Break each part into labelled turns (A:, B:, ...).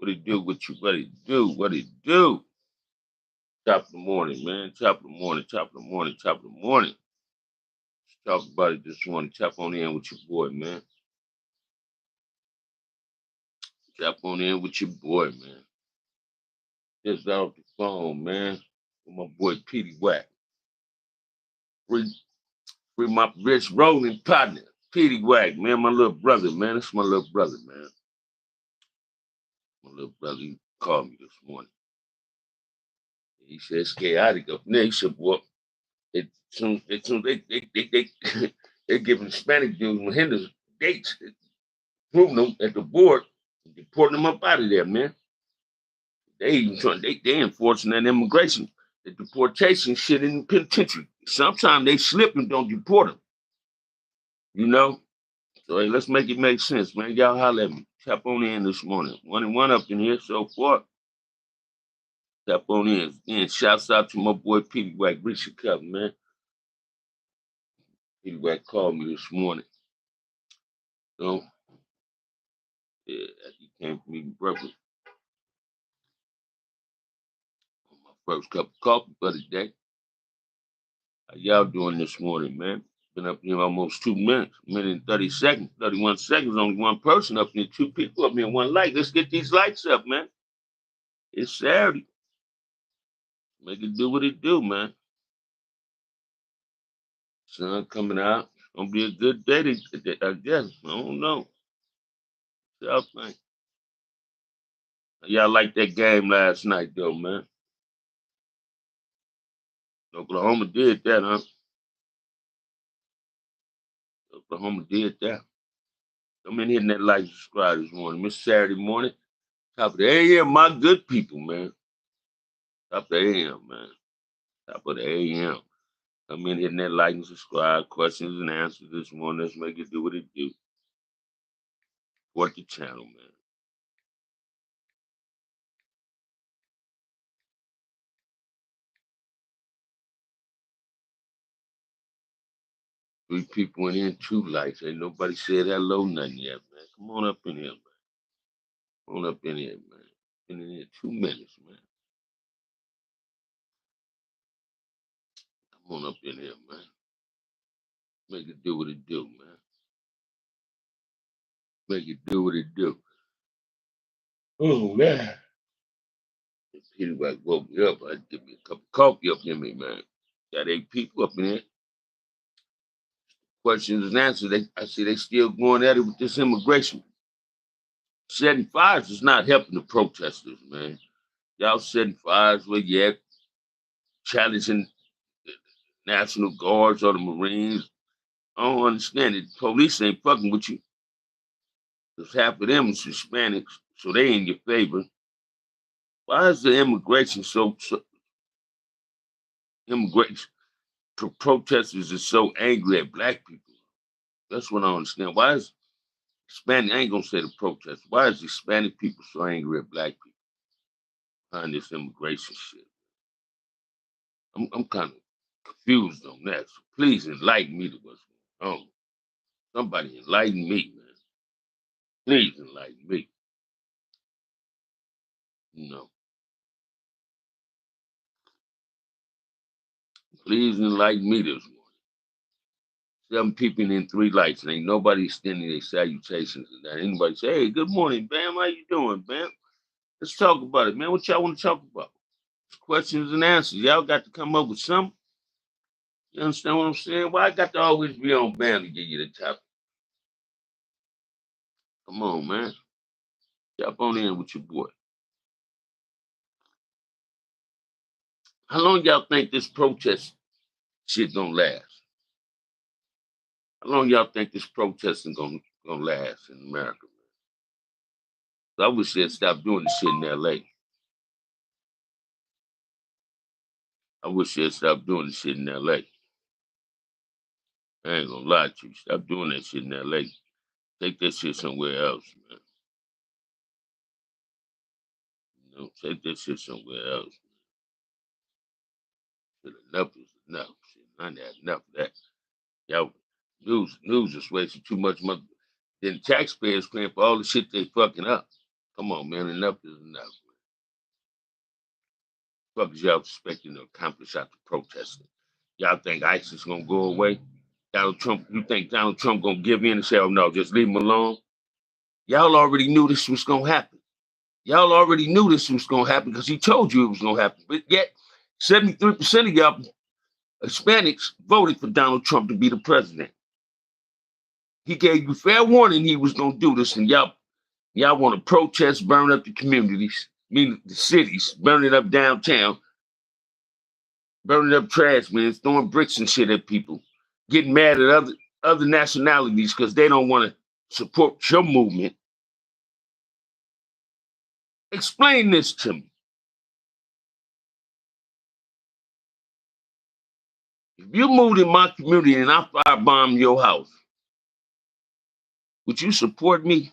A: What it do? What you? What it do? What it do? Top of the morning, man. Top of the morning. Top of the morning. Top of the morning. Let's talk about it this morning. Tap on in with your boy, man. Tap on in with your boy, man. Just off the phone, man. With my boy Petey Wack. Free, free my rich rolling partner, Petey Wack, man. My little brother, man. That's my little brother, man. My little brother, he called me this morning. He said, it's chaotic up there. He said, well, they're giving Hispanic dudes Mahinda's dates, proving them at the board, and deporting them up out of there, man. They even trying, they enforcing that immigration, the deportation shit in the penitentiary. Sometimes they slip and don't deport them, you know? So hey, let's make it make sense, man. Y'all holler at me. Tap on in this morning. 1 and 1 up in here so far. Tap on in. Again, shouts out to my boy Petey Wack, Richard Cup, man. Petey Wack called me this morning. So, yeah, he came for me breakfast. My first cup of coffee for the day. How y'all doing this morning, man? Been up here almost 2 minutes, minute and 30 seconds, 31 seconds. Only one person up here, two people up here, one light. Let's get these lights up, man. It's Saturday. Make it do what it do, man. Sun coming out. It's gonna be a good day, I guess. I don't know. Y'all think? Y'all like that game last night, though, man. Oklahoma did that, huh? Oklahoma did that. I'm in hitting that like subscribe this morning. It's Saturday morning. Top of the AM, my good people, man. Top of the AM, man. Top of the AM. I'm in hitting that like and subscribe. Questions and answers this morning. Let's make it do what it do. Support the channel, man. Three people in here, two likes. Ain't nobody said hello, nothing yet, man. Come on up in here, man. Come on up in here, man. Been in here 2 minutes, man. Come on up in here, man. Make it do what it do, man. Make it do what it do. Oh, man. If Peter Wack woke me up, I'd give me a cup of coffee up in me, man. Got 8 people up in here. Questions and answers. I see they still going at it with this immigration. 75s is not helping the protesters, man. Y'all 75s where you at challenging the National Guards or the Marines. I don't understand it. Police ain't fucking with you. Because half of them is Hispanics, so they in your favor. Why is the immigration so immigration protesters is so angry at black people? That's what I don't understand. Why is Hispanic? I ain't gonna say the protest. Why is Hispanic people so angry at black people behind this immigration shit? I'm kind of confused on that. So please enlighten me to what's going on. Somebody enlighten me, man. Please enlighten me. You know, please enlighten me this morning. 7 people in 3 lights, and ain't nobody extending their salutations and that. Anybody say, hey, good morning, Bam. How you doing, Bam? Let's talk about it, man. What y'all want to talk about? Questions and answers. Y'all got to come up with something. You understand what I'm saying? Why I got to always be on Bam to give you the topic? Come on, man. Jump on in with your boy. How long y'all think this protest shit gonna last? How long y'all think this protesting gonna last in America, man? I wish they'd stop doing this shit in LA. I wish they'd stop doing this shit in LA. I ain't gonna lie to you. Stop doing that shit in LA. Take that shit somewhere else, man. You know, take that shit somewhere else. Shit, enough is enough. Shit, I had enough of that. Y'all, news is wasting too much money. Then taxpayers paying for all the shit they fucking up. Come on, man. Enough is enough. What is y'all expecting to accomplish after protesting? Y'all think ISIS is gonna go away? Donald Trump, you think Donald Trump gonna give in and say, "Oh no, just leave him alone"? Y'all already knew this was gonna happen. Y'all already knew this was gonna happen because he told you it was gonna happen. But yet, 73% of y'all Hispanics voted for Donald Trump to be the president. He gave you fair warning he was gonna do this, and y'all want to protest, burn up the communities, meaning the cities, burning up downtown, burning up trash, man, throwing bricks and shit at people, getting mad at other nationalities because they don't want to support your movement. Explain this to me. If you moved in my community and I firebomb your house, would you support me?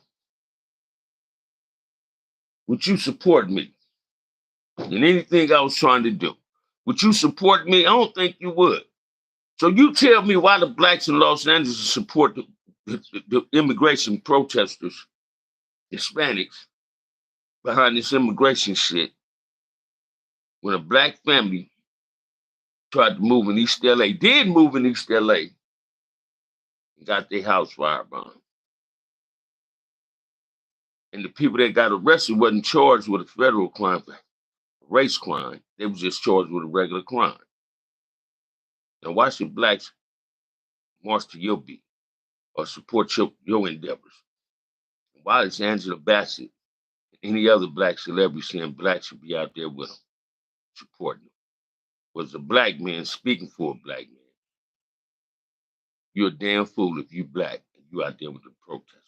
A: Would you support me in anything I was trying to do? Would you support me? I don't think you would. So you tell me why the blacks in Los Angeles support the immigration protesters, Hispanics, behind this immigration shit. When a black family tried to move in East LA, did move in East LA, and got their house firebombed. And the people that got arrested wasn't charged with a federal crime, race crime. They was just charged with a regular crime. Now, why should blacks march to your beat or support your endeavors? Why is Angela Bassett and any other black celebrity saying blacks should be out there with them, supporting them? Was a black man speaking for a black man? You're a damn fool if you black and you out there with the protesters.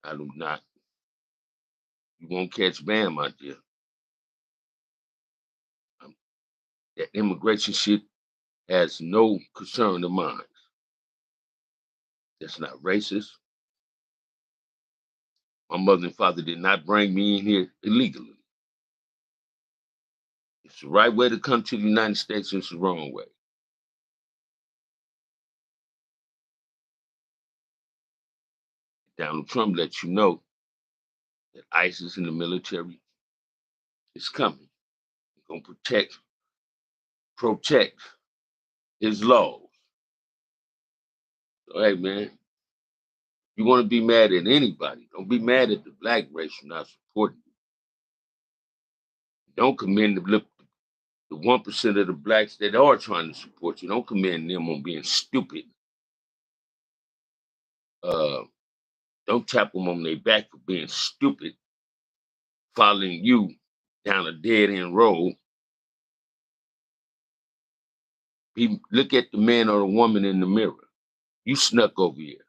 A: I do not. You won't catch Bam out there. That immigration shit has no concern of mine. That's not racist. My mother and father did not bring me in here illegally. It's the right way to come to the United States, and it's the wrong way. Donald Trump lets you know that ISIS in the military is coming. They're gonna protect his laws. So, hey man, you want to be mad at anybody, don't be mad at the black race for not supporting you. Don't commend the 1% of the blacks that are trying to support you. Don't commend them on being stupid. Uh, don't tap them on their back for being stupid, following you down a dead end road. Look at the man or the woman in the mirror. You snuck over here.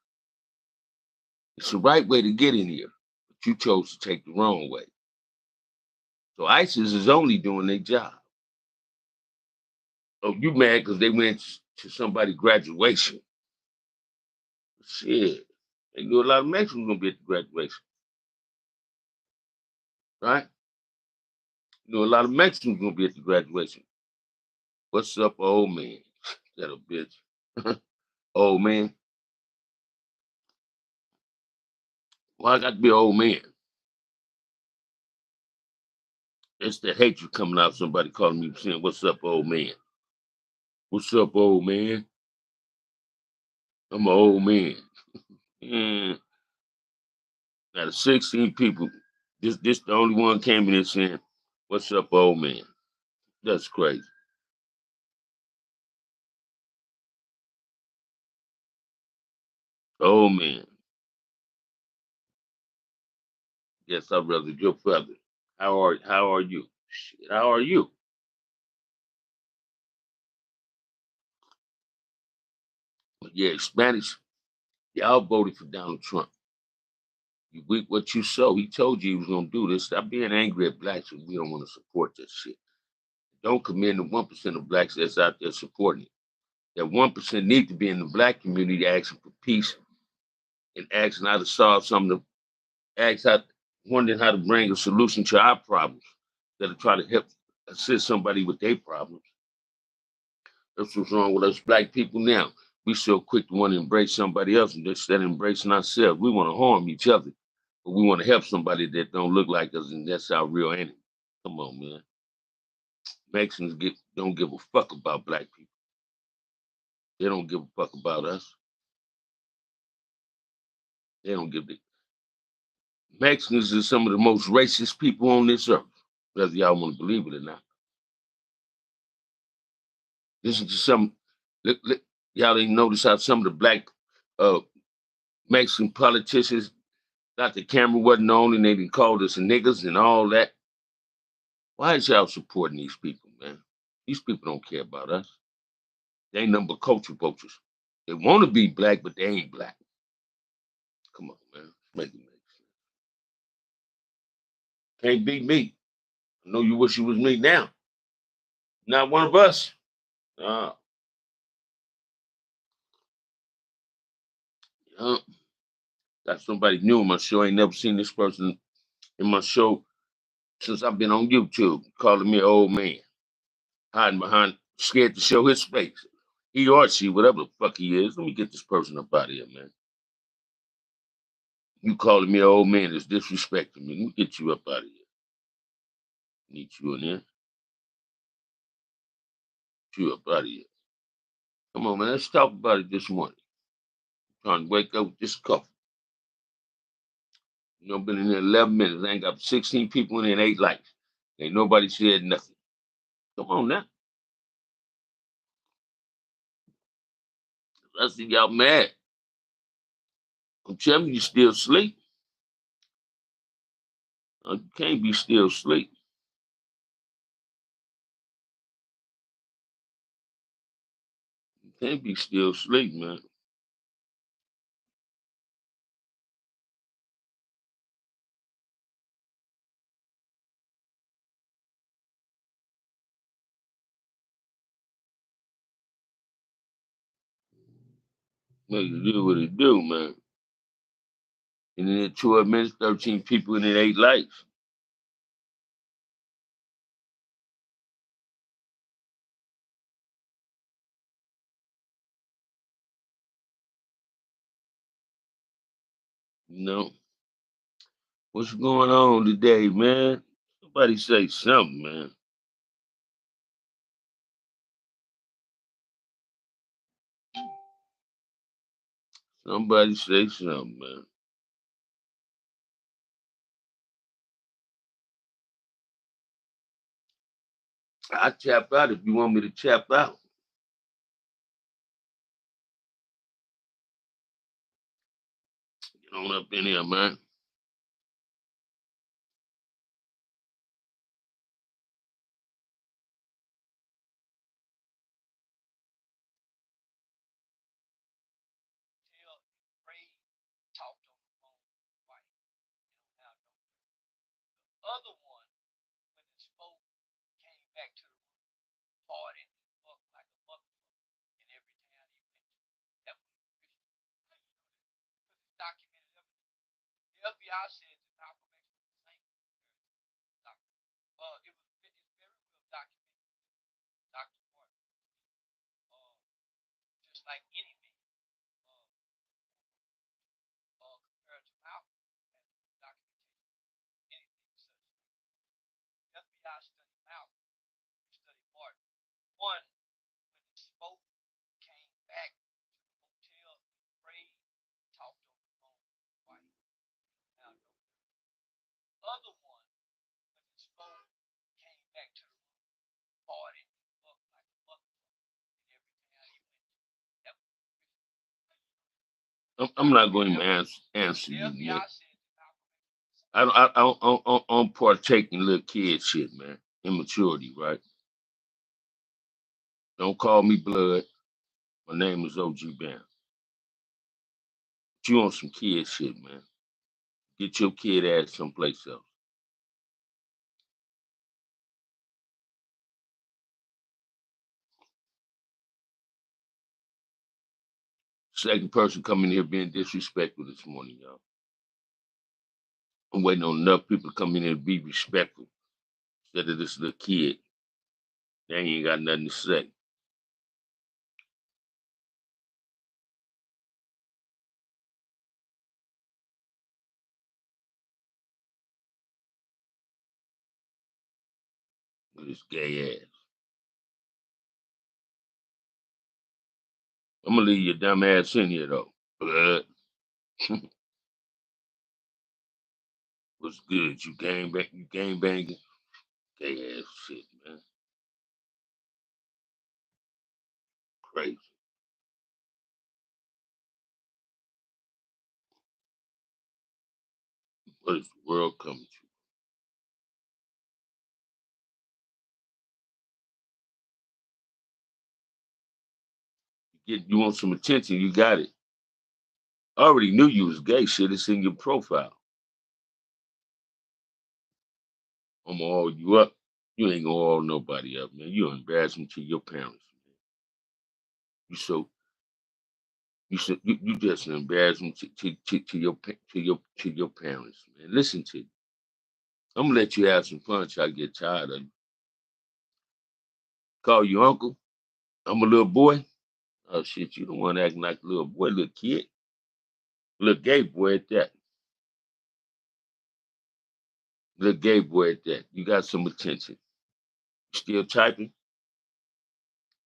A: It's the right way to get in here, but you chose to take the wrong way. So ISIS is only doing their job. Oh, you mad because they went to somebody's graduation? Shit, they knew a lot of Mexicans gonna be at the graduation, right? You know a lot of Mexicans gonna be at the graduation. What's up, old man? That a bitch. Old man. Why I got to be an old man? It's the hatred coming out. Somebody calling me saying, "What's up, old man? What's up, old man? I'm an old man." Mm. Out of 16 people, this the only one came in here saying, "What's up, old man?" That's crazy. Old man. Yes, I rather your feather. How are you? Shit, how are you? But yeah, Spanish, y'all voted for Donald Trump. You reap what you sow. He told you he was gonna do this. Stop being angry at blacks when we don't want to support this shit. Don't commend the 1% of blacks that's out there supporting it. That 1% need to be in the black community asking for peace and asking how to solve some of the wondering how to bring a solution to our problems that are trying to help assist somebody with their problems. That's what's wrong with us black people now. We so quick to want to embrace somebody else and instead of embracing ourselves. We want to harm each other. but we want to help somebody that don't look like us, and that's our real enemy. Come on, man. Mexicans don't give a fuck about black people. They don't give a fuck about us. They don't give the Mexicans are some of the most racist people on this earth, whether y'all want to believe it or not. Listen to some. Y'all didn't notice how some of the black uh, Mexican politicians got the camera wasn't on and they didn't call us niggas and all that. Why is y'all supporting these people, man? These people don't care about us. They ain't nothing but culture vultures. They want to be black, but they ain't black. Come on, man. Make it make sense. Can't beat me. I know you wish you was me now. Not one of us. Uh, uh, got somebody new on my show. I ain't never seen this person in my show since I've been on YouTube, calling me an old man, hiding behind, scared to show his face. He or she, whatever the fuck he is. Let me get this person up out of here, man. You calling me an old man is disrespecting me. Let me get you up out of here. Need you in there. Get you up out of here. Come on, man. Let's talk about it this morning. Trying to wake up with this cough. You know, been in there 11 minutes. I ain't got 16 people in there and 8 likes. Ain't nobody said nothing. Come on now. I see y'all mad. I'm telling you still asleep. You can't be still asleep. You can't be still asleep, man. Make it do what it do, man. And in 12 minutes, 13 people and it 8 likes. You know? What's going on today, man? Somebody say something, man. Somebody say something, man. I tap out if you want me to tap out. Get on up in here, man. I'm not going to answer you, man. I don't partake in little kid shit, man. Immaturity, right? Don't call me blood. My name is OG Bam. But you on some kid shit, man. Get your kid ass someplace else. Second person coming here being disrespectful this morning, y'all. I'm waiting on enough people to come in here and be respectful instead of this little kid. They ain't got nothing to say. with his gay ass. I'm gonna leave your dumb ass in here though. What's good? You game banging? Gay ass shit, man. Crazy. What is the world coming to? You want some attention, you got it. I already knew you was gay. Shit, it's in your profile. I'm gonna all you up. You ain't gonna all nobody up, man. You embarrassing to your parents, man. You so you just an embarrassment to your parents, man. Listen to you. I'm gonna let you have some fun till I get tired of you. Call you uncle. I'm a little boy. Oh shit, you the one acting like a little boy, little kid. Little gay boy at that. Little gay boy at that. You got some attention. You still typing?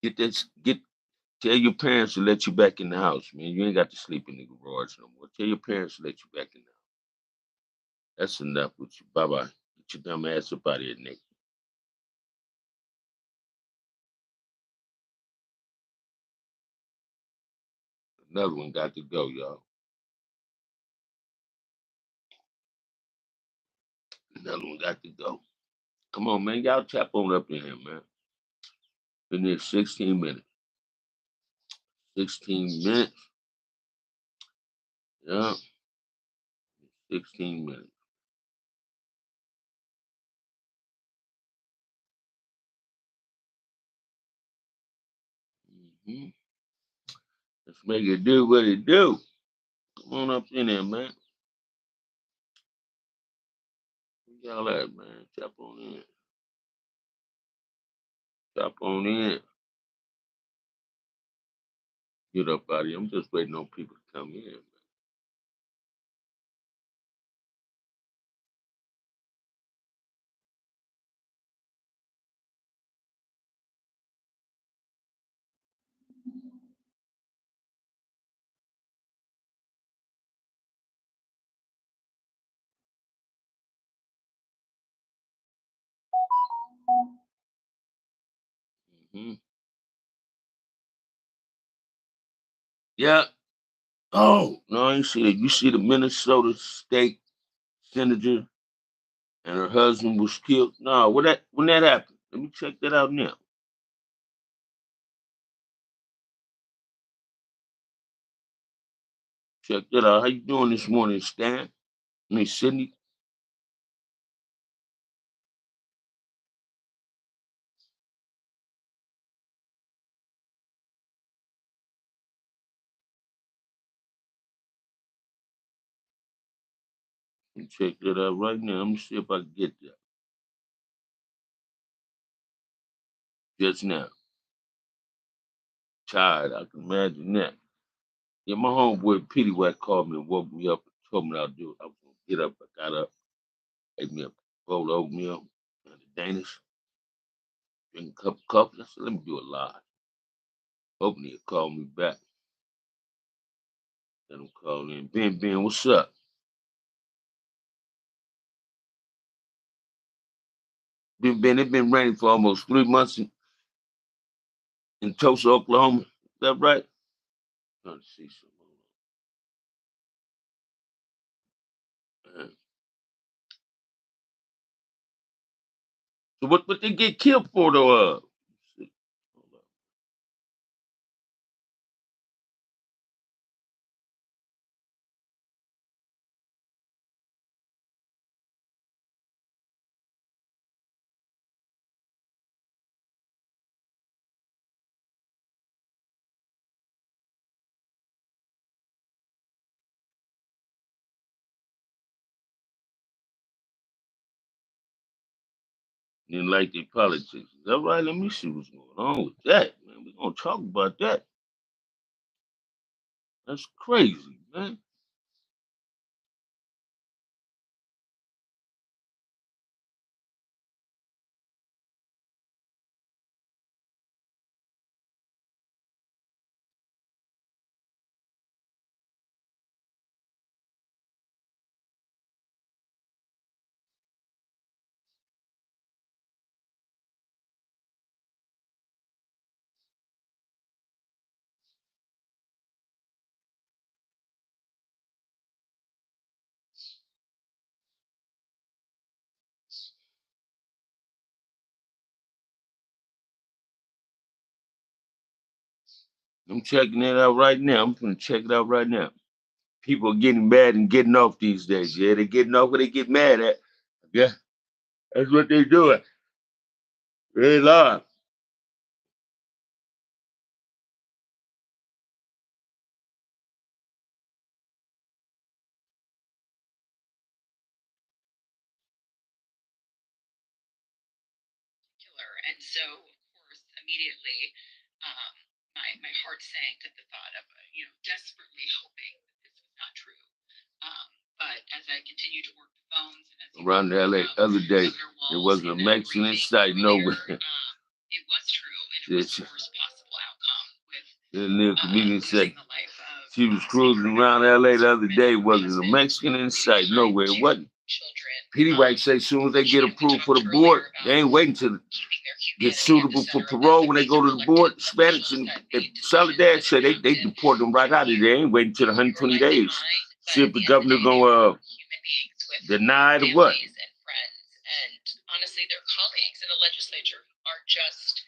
A: Get this get Tell your parents to let you back in the house, man. You ain't got to sleep in the garage no more. Tell your parents to let you back in the house. That's enough with you. Bye bye. Get your dumb ass up out of here, Nick. Another one got to go, y'all. Another one got to go. Come on, man. Y'all tap on up in here, man. Been there 16 minutes. 16 minutes. Yeah. 16 minutes. Hmm. Let's make it do what it do. Come on up in there, man. Where y'all at, man? Tap on in. Tap on in. Get up out of here. I'm just waiting on people to come in. Hmm. Yeah. Oh, no, I ain't see that. You see the Minnesota state senator and her husband was killed? No, when that happened? Let me check that out now. Check that out. How you doing this morning, Stan? I mean, Sydney. Let me check that out right now. Let me see if I can get that just now. Tired, I can imagine that. Yeah, my homeboy Petey Wack called me and woke me up and told me I'll do it. I was gonna get up. I got up, ate me a bowl of oatmeal and a Danish, drink a cup of coffee. I said, let me do it live. Hoping he'll call me back. Let him call in. Ben, what's up? It's been raining for almost 3 months in Tulsa, Oklahoma. Is that right? Trying to see some. So what they get killed for though? Didn't like their politics. Is that right? Let me see what's going on with that, man. We're gonna talk about that. That's crazy, man. I'm checking it out right now. I'm gonna check it out right now. People are getting mad and getting off these days. Yeah, they're getting off what they get mad at. Yeah, that's what they're doing. They lie.
B: Killer. And so, of course, immediately, um, my heart sank at the thought of, desperately hoping that this was not true. Um, but as I continued to work the phones and as
A: Around the LA other day, there wasn't a Mexican in sight nowhere.
B: it was true, and it was
A: This
B: the worst possible outcome with
A: the little comedian said
B: losing the life of
A: she was cruising around LA the other day, wasn't a Mexican in sight nowhere. It wasn't.
B: children.
A: Petey White say as soon as they get approved for the board, they ain't waiting to get suitable for parole when they go to the board. Hispanics and Soledad say they deport them right out of there. They ain't waiting till the 120 days. See if the governor gonna deny it or what.
B: And honestly, their colleagues in the legislature are just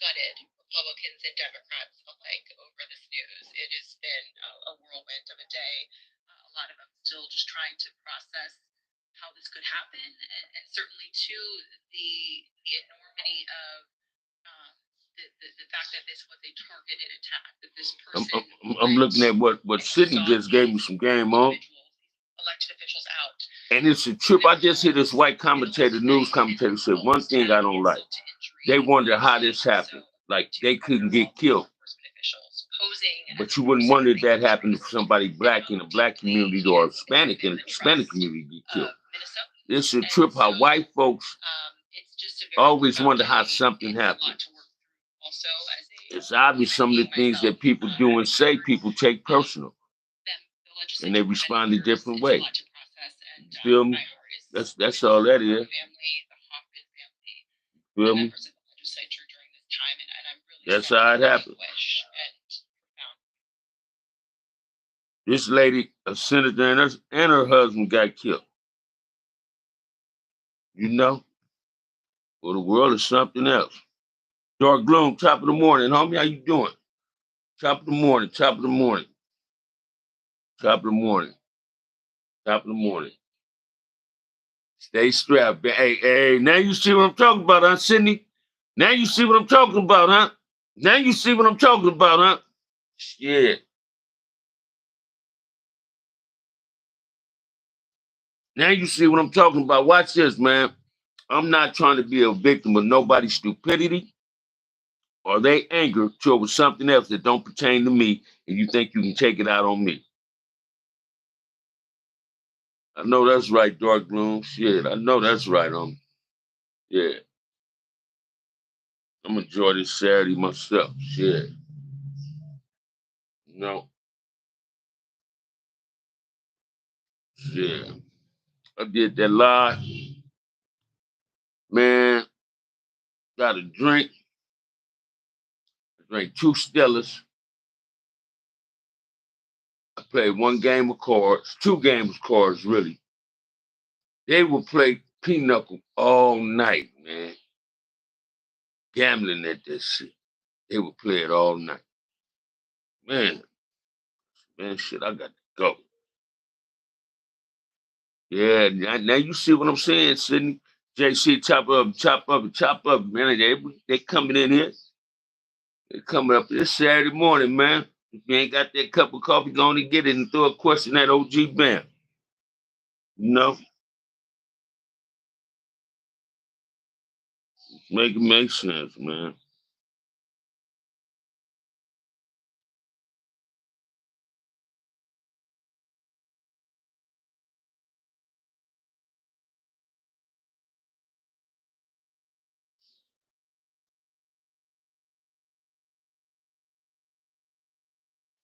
B: gutted, Republicans and Democrats alike, over this news. It has been a whirlwind of a day. A lot of them still just trying to process how this could happen, and certainly too the enormity of the fact that this was a targeted attack. That this person,
A: I'm looking at what Sydney just gave me some game on.
B: Elected officials out.
A: And it's a trip. I just hear this white commentator, news commentator, said one thing I don't like. They wonder how this happened. Like they couldn't get killed. But you wouldn't wonder if that happened to somebody black in a black community or Hispanic in a Hispanic community get killed. It's a trip how white folks always wonder how something happened. It's obvious some of the things that people do and say people take personal. And they respond a different way. Feel me? That's all that is. Feel me? That's how it happened. This lady, a senator, and her husband got killed. You know? Well, the world is something else. Dark Gloom, top of the morning, homie. How you doing? Top of the morning, top of the morning. Top of the morning. Top of the morning. Stay strapped. Hey, now you see what I'm talking about, huh, Sydney? Now you see what I'm talking about, huh? Now you see what I'm talking about, huh? Yeah. Now you see what I'm talking about. Watch this, man. I'm not trying to be a victim of nobody's stupidity or they anger towards something else that don't pertain to me, and you think you can take it out on me. I know that's right, Dark Gloom. Shit, I know that's right, Yeah. I'm gonna enjoy this Saturday myself. Shit. No. Shit. I did that live. Man, got a drink. I drank two Stellas. I played one game of cards, two games of cards, really. They would play pinochle all night, man. Gambling at this shit. They would play it all night. Man, shit, I got to go. Yeah, now you see what I'm saying, Sydney. JC, chop up, chop up, chop up, man. They coming in here. They coming up this Saturday morning, man. If you ain't got that cup of coffee, go on and get it and throw a question at OG Bam. You know, make it make sense, man.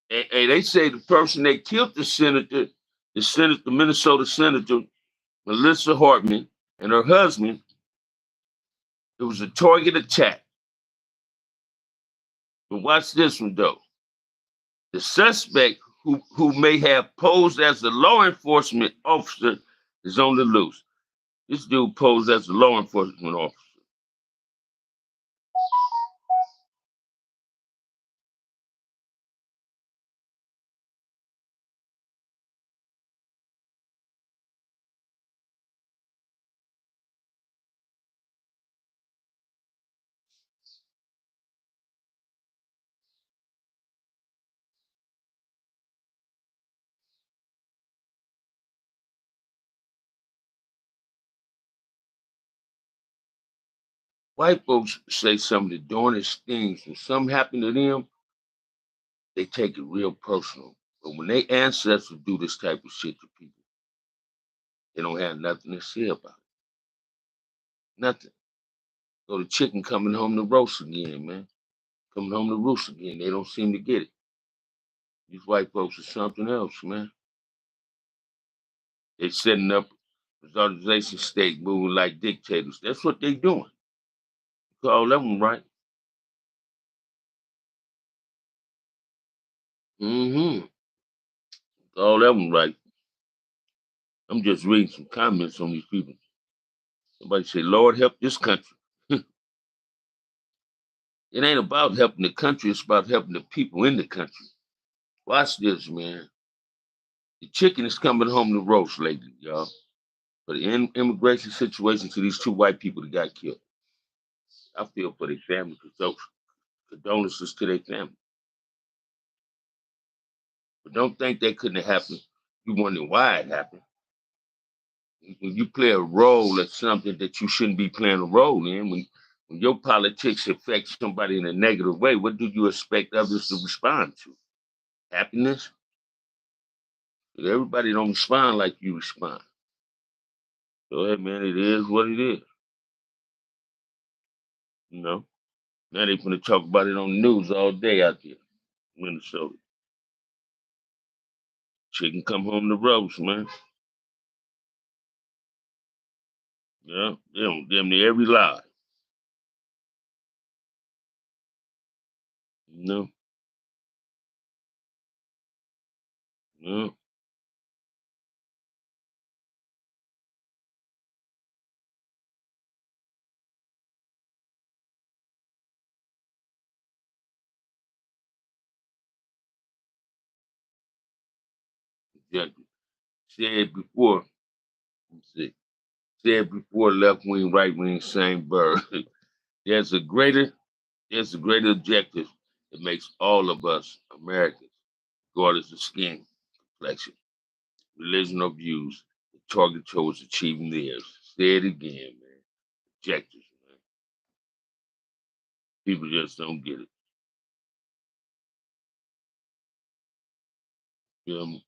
A: Hey, they say the person that killed the Minnesota senator, Melissa Hartman, and her husband, it was a target attack. But watch this one though. The suspect who may have posed as a law enforcement officer is on the loose. This dude posed as a law enforcement officer. White folks say some of the darnest things. When something happen to them, they take it real personal. But when their ancestors do this type of shit to people, they don't have nothing to say about it. Nothing. So the chicken coming home to roast again, man. Coming home to roost again. They don't seem to get it. These white folks are something else, man. They setting up this organization state moving like dictators. That's what they doing. Call them right. Mm-hmm. Call them right. I'm just reading some comments on these people. Somebody say, Lord help this country. It ain't about helping the country, it's about helping the people in the country. Watch this, man. The chicken is coming home to roast lately, y'all. For the immigration situation to these two white people that got killed. I feel for their family, condolences to their family. But don't think that couldn't have happened. You wonder why it happened. When you play a role at something that you shouldn't be playing a role in, when your politics affect somebody in a negative way, what do you expect others to respond to? Happiness? But everybody don't respond like you respond. Go ahead, man. It is what it is. You know. Now they gonna talk about it on the news all day out there, Minnesota. Chicken come home to roast, man. Yeah, they don't damn near every lie. No, no, exactly. Said before, let's see, said before, left wing, right wing, same bird. there's a greater, there's a greater objective that makes all of us Americans, regardless of skin complexion, religion or views, the target towards achieving theirs. Say it again, man. Objectives, man. People just don't get it. Feel me?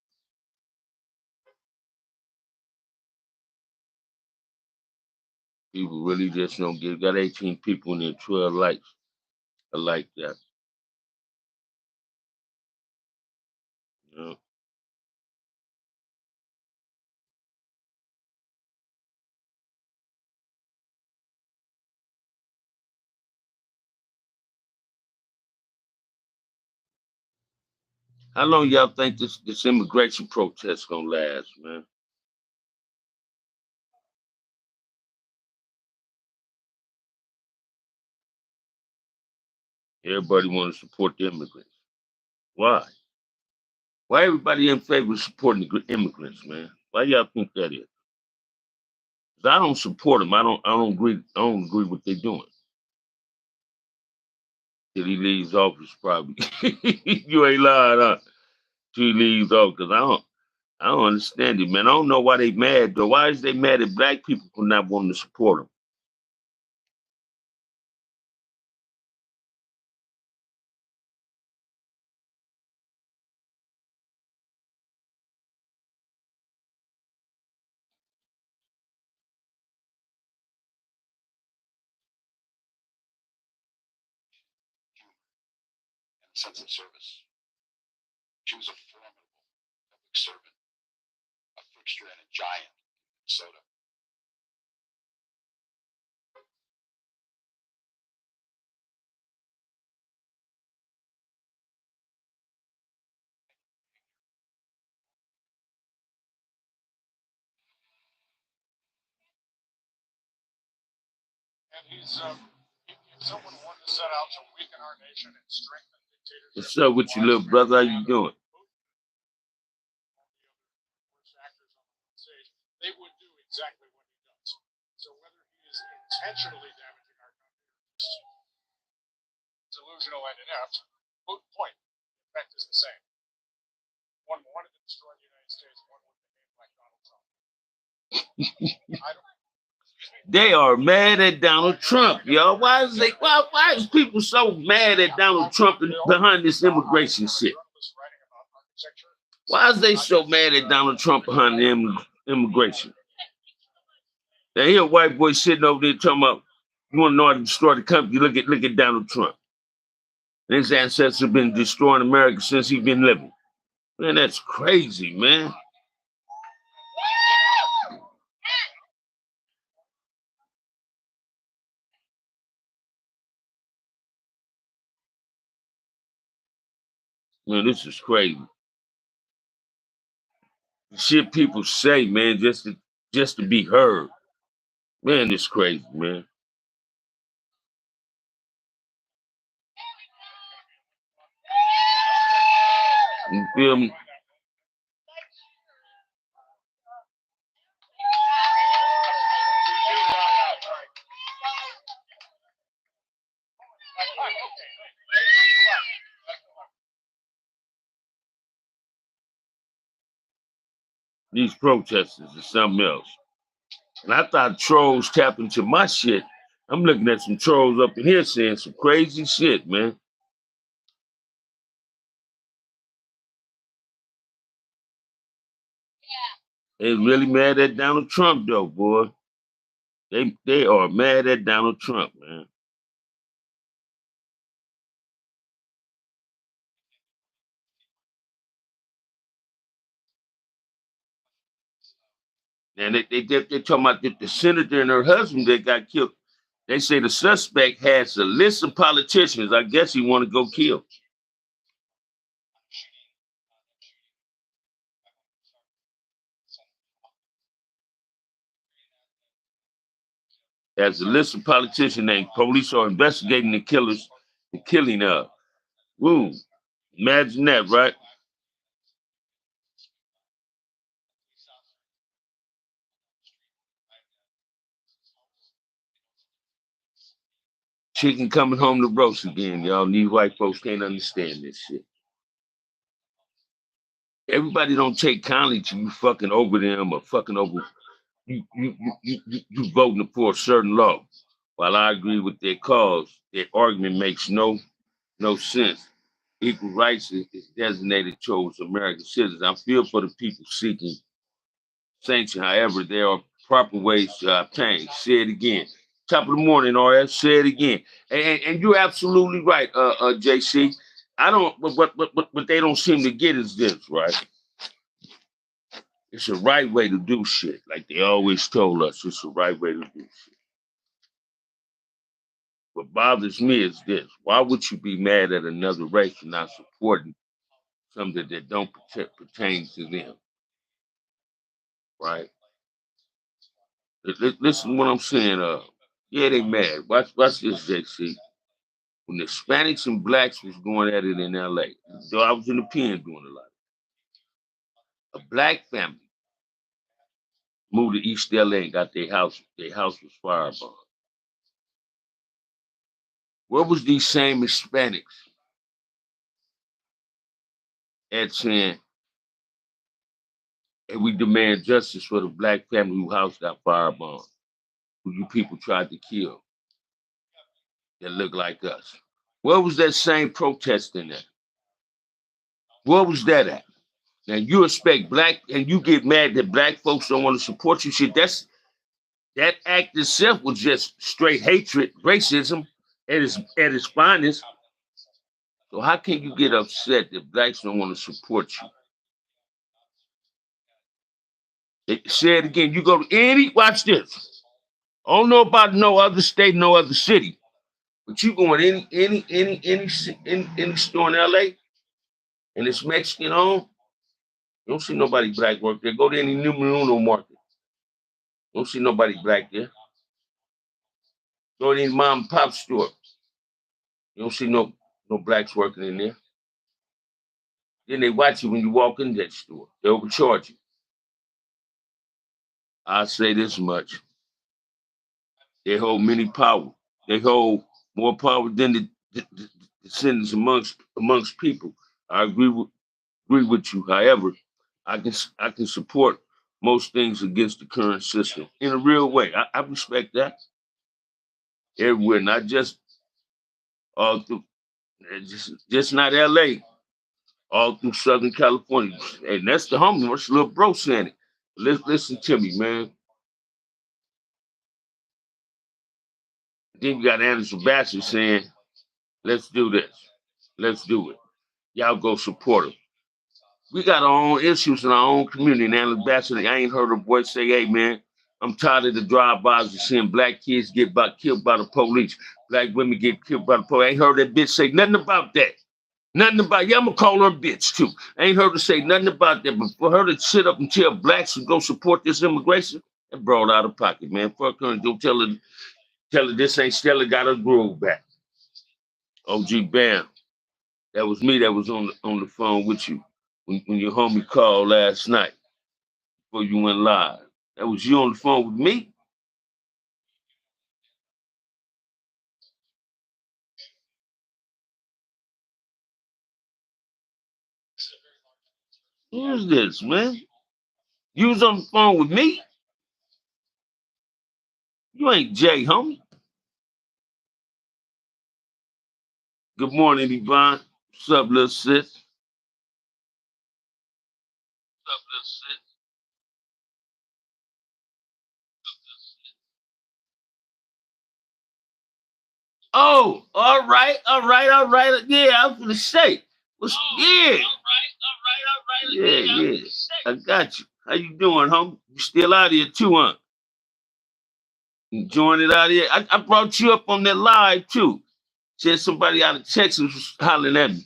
A: People really just don't get it. Got 18 people in there, 12 likes. I like that. You know? How long y'all think this immigration protest gonna last, man? Everybody want to support the immigrants. Why? Why everybody in favor of supporting the immigrants, man? Why y'all think that is? 'Cause I don't support them. I don't agree. I don't agree what they're doing. Till he leaves office, probably. You ain't lying, huh? Till he leaves office, cause I don't understand it, man. I don't know why they mad though. Why is they mad at black people for not wanting to support them? What's up with you, little brother? How you doing? They are mad at Donald Trump, yo. Why is people so mad at Donald Trump behind this immigration shit? Why is they so mad at Donald Trump behind the immigration? Now here a white boy sitting over there talking about you want to know how to destroy the country. Look at Donald Trump. And his ancestors have been destroying America since he's been living. Man, that's crazy, man. Man, this is crazy. The shit people say, man, just to be heard. Man, it's crazy, man. You feel me? These protesters are something else. And I thought trolls tap into my shit. I'm looking at some trolls up in here saying some crazy shit, man. They really mad at Donald Trump, though, boy. They are mad at Donald Trump, man. And they talking about the senator and her husband that got killed. They say the suspect has a list of politicians. I guess he want to go kill. Has a list of politicians named police are investigating the killing of. Woo. Imagine that, right? Chicken coming home to roast again, y'all. These white folks can't understand this shit. Everybody don't take kindly to you fucking over them or fucking over you voting for a certain law. While I agree with their cause, their argument makes no sense. Equal rights is designated towards American citizens. I feel for the people seeking sanction. However, there are proper ways to obtain. Say it again. Top of the morning, RS. Say it again. And you're absolutely right, JC. I don't. What they don't seem to get is this, right? It's the right way to do shit. Like they always told us, it's the right way to do shit. What bothers me is this: why would you be mad at another race for not supporting something that don't pertain to them? Right? Listen to what I'm saying. Yeah, they mad. Watch this, JC. When the Hispanics and blacks was going at it in LA, though I was in the pen doing a lot. A black family moved to East LA and got their house. Their house was firebombed. Where was these same Hispanics at saying, and we demand justice for the black family whose house got firebombed, who you people tried to kill, that look like us? Where was that same protest in that? Where was that at? Now you expect black, and you get mad that black folks don't want to support you. Shit, that act itself was just straight hatred, racism at its finest. So how can you get upset that blacks don't want to support you? Say it again. You go to watch this. I don't know about no other state, no other city, but you go in any store in LA and it's Mexican owned, you don't see nobody black work there. Go to any Numero Uno market. You don't see nobody black there. Go to any mom and pop store. You don't see no blacks working in there. Then they watch you when you walk in that store. They overcharge you. I say this much. They hold many power. They hold more power than the descendants amongst people. I agree with you. However, I can support most things against the current system in a real way. I respect that everywhere, not just all through, just not LA, all through Southern California. And that's the homie, what's little bro saying it. Listen to me, man. Then you got Anderson Bassett saying, let's do this. Let's do it. Y'all go support him. We got our own issues in our own community. And Anderson Bassett, I ain't heard a boy say, hey, man, I'm tired of the drive-bys of seeing black kids get killed by the police. Black women get killed by the police. I ain't heard that bitch say nothing about that. Nothing about, yeah, I'm going to call her a bitch, too. I ain't heard her say nothing about that. But for her to sit up and tell blacks to go support this immigration, that brought out of pocket, man. Fuck her and don't tell her this ain't Stella got her groove back. OG Bam. That was me that was on the phone with you when your homie called last night before you went live. That was you on the phone with me? Who's this, man? You was on the phone with me? You ain't Jay, homie. Good morning, Yvonne. What's up, little sis? What's up, little sis? Oh, all right. Yeah, I was gonna say. Yeah. Yeah. I got you. How you doing, homie? You still out here too, huh? Enjoying it out here. I brought you up on that live too. Said somebody out of Texas was hollering at me.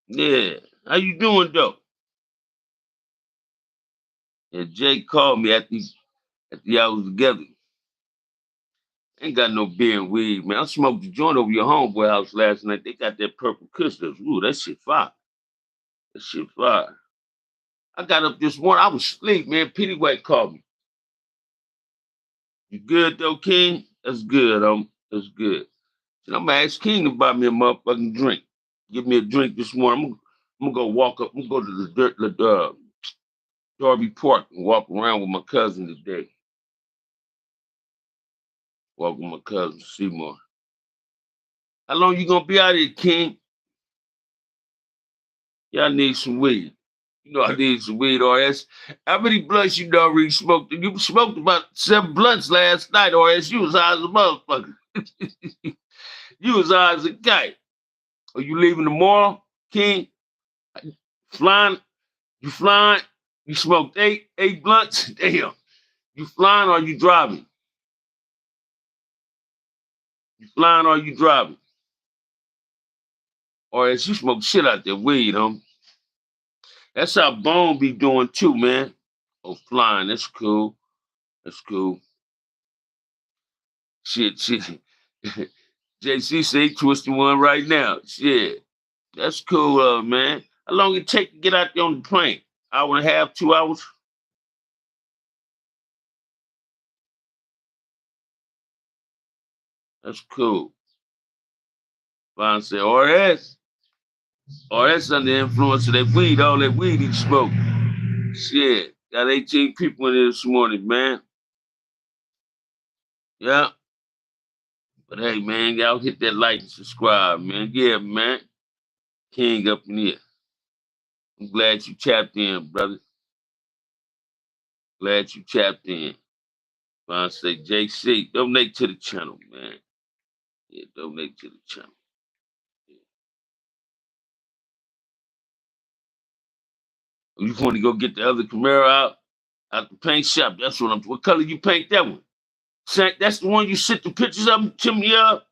A: Yeah. How you doing though? And Jay called me after y'all was together. Ain't got no beer and weed, man. I smoked the joint over your homeboy house last night. They got that purple crystals. Ooh, that shit fire. That shit fire. I got up this morning. I was asleep, man. Petey White called me. You good though, King? That's good, that's good. And I'm gonna ask King to buy me a motherfucking drink. Give me a drink this morning. I'm gonna go walk up. I'm gonna go to Darby Park and walk around with my cousin today. Walk with my cousin Seymour. How long you gonna be out here, King? Y'all need some weed. You know I need some weed, RS. How many blunts you already smoked? You smoked about 7 blunts last night, RS. You was high as a motherfucker. You was high as a kite. Are you leaving tomorrow, King? Flying? You flying? You smoked eight blunts? Damn. You flying or you driving? You flying or you driving? Or as you smoke shit out there weed, That's how Bone be doing too, man. Oh, flying. That's cool. That's cool. Shit. JC say he twisting one right now. Shit. That's cool, man. How long it take to get out there on the plane? Hour and a half, 2 hours? That's cool. Fine say, or that's under the influence of that weed, all that weed he smoked. Shit. Got 18 people in here this morning, man. Yeah. But hey, man, y'all hit that like and subscribe, man. Yeah, man. King up in here. I'm glad you tapped in, brother. Glad you tapped in. I say, JC, donate to the channel, man. Yeah, donate to the channel. You want to go get the other Camaro out the paint shop. That's what color you paint that one? That's the one you sent the pictures of to me up.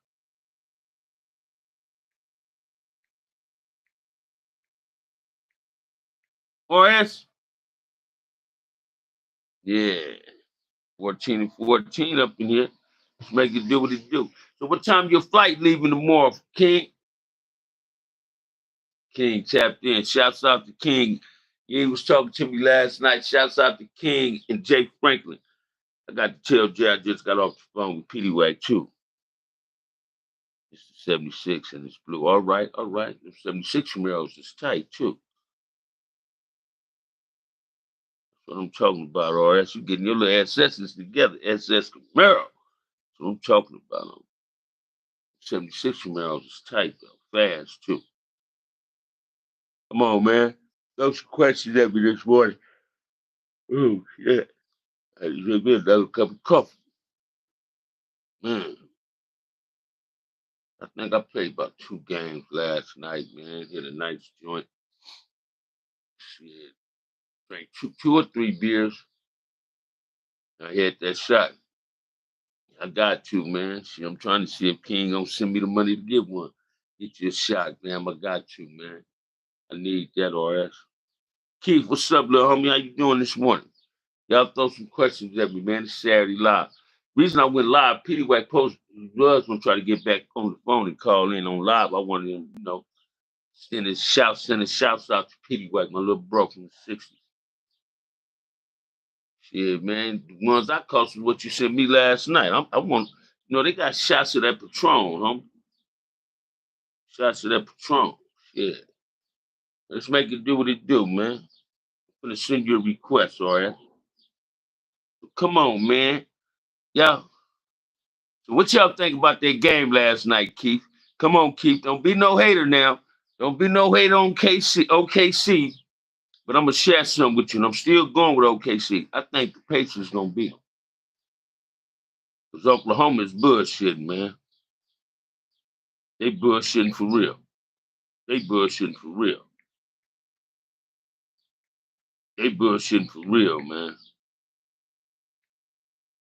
A: RS? Yeah. 14 and 14 up in here. Let's make it do what it do. So what time your flight leaving tomorrow, King? King tapped in. Shouts out to King. He was talking to me last night. Shouts out to King and Jay Franklin. I got to tell Jay I just got off the phone with Petey Wag too. It's the 76 and it's blue. All right. The 76 Camaros is tight too. what I'm talking about, RS. You getting your little ancestors together. SS Camaro. That's what I'm talking about. 76 Camaros is tight, though. Fast, too. Come on, man. Those questions at me this morning. Oh, shit. I just drink me another cup of coffee. Man, I think I played about 2 games last night, man. Hit a nice joint. Shit. Drank two or three beers. I hit that shot. I got to, man. See, I'm trying to see if King gonna send me the money to get one. Get you a shot, man. I got to, man. I need that, RS. Keith, what's up, little homie? How you doing this morning? Y'all throw some questions at me, man. It's Saturday live. Reason I went live, Petey Wack Post was gonna try to get back on the phone and call in on live. I wanted him, sending shouts out to Petey Wack, my little bro from the 60s. Shit, man. The ones I caught was what you sent me last night. I want, they got shots of that Patron, homie. Shots of that Patron. Shit. Let's make it do what it do, man. I'm gonna send you a request, all right? Come on, man. Y'all. So what y'all think about that game last night, Keith? Come on, Keith. Don't be no hater now. Don't be no hater on OKC. But I'm gonna share something with you, and I'm still going with OKC. I think the Pacers gonna beat them. Because Oklahoma is bullshitting, man. They bullshitting for real. They bullshitting for real. They bullshitting for real, man.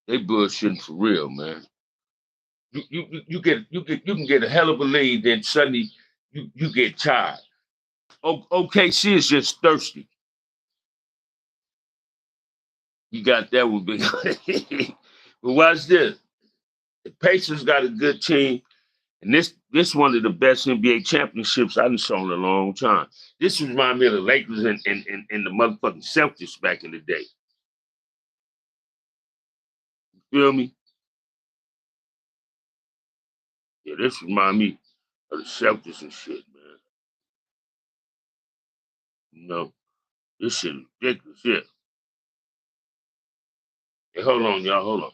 A: They bullshitting for real, man. You can get a hell of a lead, then suddenly you get tired. OKC is just thirsty. You got that one, big. But watch this. The Pacers got a good team, and this one of the best NBA championships I've saw in a long time. This reminds me of the Lakers and the motherfucking Celtics back in the day. You feel me? Yeah, this reminds me of the Celtics and shit, man. This shit is ridiculous. Yeah. Hey, hold on, y'all. Hold on.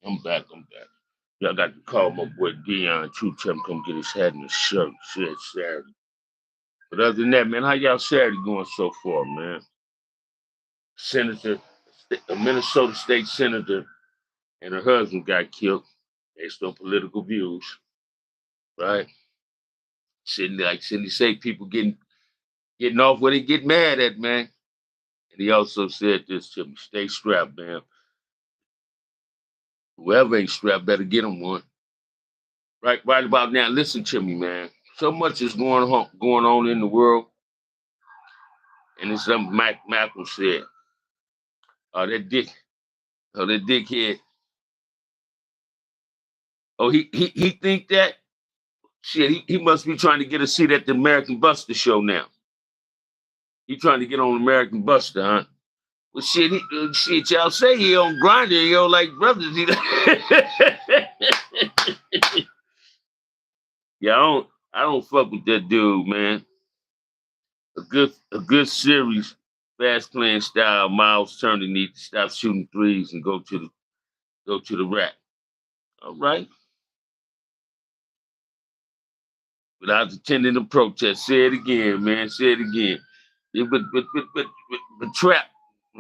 A: I'm back. Y'all got to call my boy Dion too. Tell him come get his hat and his shirt. Shit, Saturday. But other than that, man, how y'all Saturday going so far, man? A Minnesota state senator, and her husband got killed based on political views, right? Cindy say, people getting off where they get mad at, man. And he also said this to me: stay strapped, man. Whoever ain't strapped better get them one. Right about now, listen to me, man. So much is going on in the world, and it's something Malcolm said. Oh, that dickhead. Oh, he think that shit. He must be trying to get a seat at the American Buster show now. He trying to get on American Buster, huh? Well, shit, y'all say he on Grindr, like brothers. Yeah, I don't fuck with that dude, man. A good series, fast playing style. Miles Turner need to stop shooting threes and go to the rack. All right. Without attending the protest. Say it again, man. Say it again. Yeah, but trap,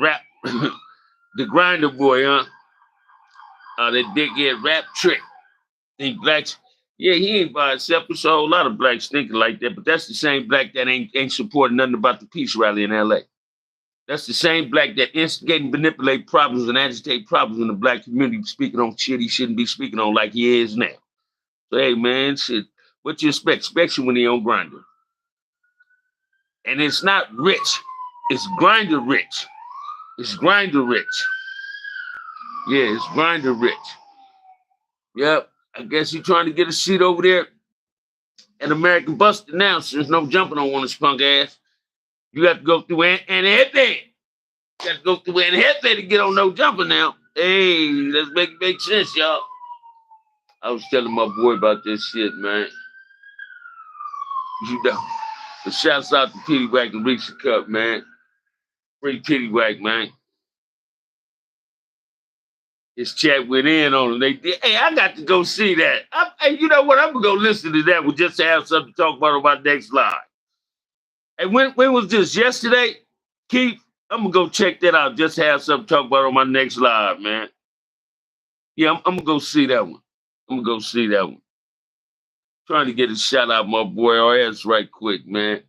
A: rap, the grinder boy, huh? That dickhead rap trick. Think blacks, yeah, he ain't by himself. There's a whole lot of blacks thinking like that, but that's the same black that ain't supporting nothing about the peace rally in LA. That's the same black that instigate and manipulate problems and agitate problems in the black community, speaking on shit he shouldn't be speaking on like he is now. So, hey, man, shit, what you expect? Especially when he on Grindr. And it's not rich. It's grinder rich. It's grinder rich. Yeah, it's grinder rich. Yep. I guess he's trying to get a seat over there at American Buster now. So there's no jumping on one of his punk ass. You got to go through and headband. You got to go through and headband to get on no jumper now. Hey, let's make it make sense, y'all. I was telling my boy about this shit, man. You know, but shouts out to Petey Wack and Reach the Cup, man. Free Petey Wack, man. His chat went in on him. They did. Hey, I got to go see that. Hey, you know what? I'm gonna go listen to that. We'll just have something to talk about on my next live. Hey, when was this? Yesterday? Keith, I'm gonna go check that out. Just have something to talk about on my next live, man. Yeah, I'm gonna go see that one. I'm gonna go see that one. Trying to get a shout out my boy RS right quick, man.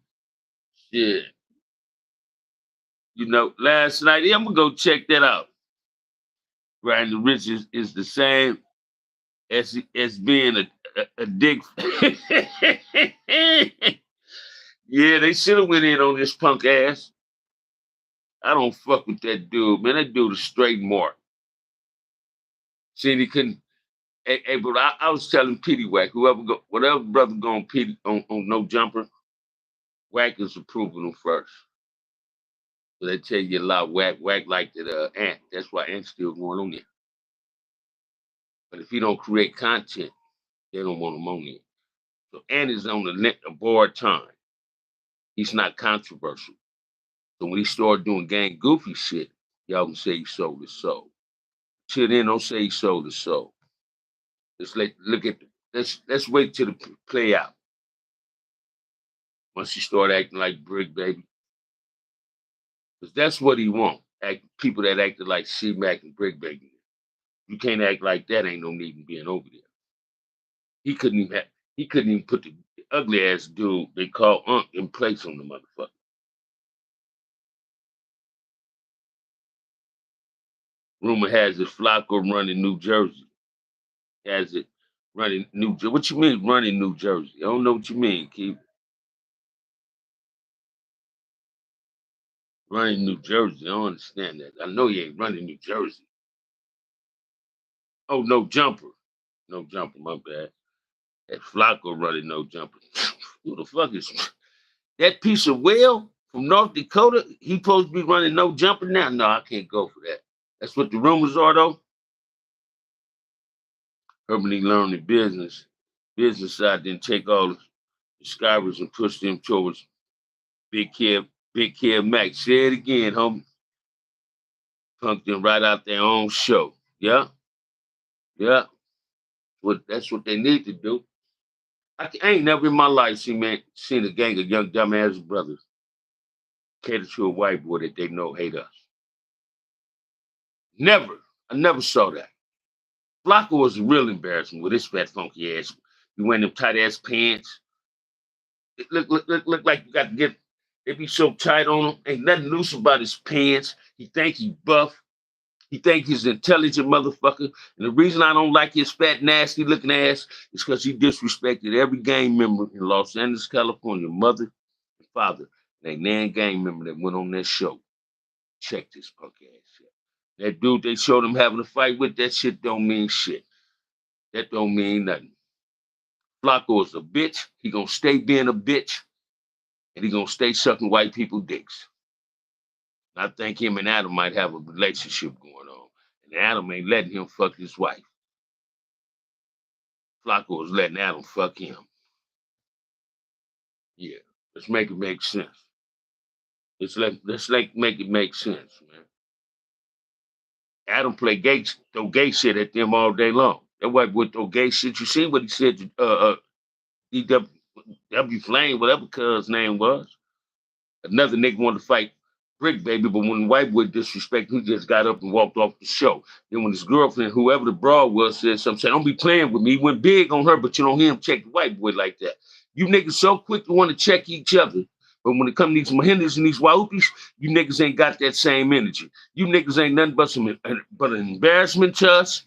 A: Shit. You know, last night, yeah, I'm gonna go check that out. Grinding Rich is the same as being a dick. Yeah, they should have went in on this punk ass. I don't fuck with that dude, man. That dude is straight mark. See, he couldn't. Hey, but I was telling Petey Wack, whatever brother go on Petey on no jumper, Wack is approving him first. So they tell you a lot. Wack like that Ant. That's why Ant's still going on there. But if he don't create content, they don't want him on there. So Ant is on the board time. He's not controversial. So when he started doing gang goofy shit, y'all can say he sold his soul. Till then, don't say he sold his soul. Let's wait till the play out. Once he start acting like Brick Baby. Because that's what he want. People that acted like C-Mac and Brick Baby. You can't act like that, ain't no need in being over there. He couldn't even put the ugly ass dude they call Unc in place on the motherfucker. Rumor has it Flacco running New Jersey. Has it running New Jersey? What you mean running New Jersey? I don't know what you mean, Keith. Running New Jersey. I don't understand that. I know he ain't running New Jersey. Oh, no jumper. No jumper, my bad. That Flacco running no jumper. Who the fuck is that piece of whale from North Dakota? He supposed to be running no jumper now? No, I can't go for that. That's what the rumors are, though. Urbanly learning business side, then take all the subscribers and push them towards Big Kid Mac. Say it again, homie. Punk them right out their own show. Yeah? Yeah. That's what they need to do. I ain't never in my life seen a gang of young dumbass brothers cater to a white boy that they know hate us. Never. I never saw that. Flacco was a real embarrassment with his fat funky ass. You wearing them tight ass pants. It look like you got to get. They be so tight on him. Ain't nothing loose about his pants. He think he buff. He think he's an intelligent motherfucker. And the reason I don't like his fat, nasty looking ass is because he disrespected every gang member in Los Angeles, California, mother and father. They nan gang member that went on that show. Check this punk ass shit. That dude they showed him having a fight with, that shit don't mean shit. That don't mean nothing. Flacco is a bitch. He gonna stay being a bitch. And he gonna stay sucking white people dicks. I think him and Adam might have a relationship going on. And Adam ain't letting him fuck his wife. Flacco is letting Adam fuck him. Yeah. Let's make it make sense. Let's make it make sense, man. Adam play throw gay shit at them all day long. That white boy throw gay shit. You see what he said to DW Flame, whatever cuz name was. Another nigga wanted to fight Brick Baby, but when the white boy disrespected, he just got up and walked off the show. Then when his girlfriend, whoever the broad was, said something, said, don't be playing with me. He went big on her, but you don't hear him check the white boy like that. You niggas so quick to want to check each other. But when it comes to these Mahindras and these Wahoopies, you niggas ain't got that same energy. You niggas ain't nothing but an embarrassment to us,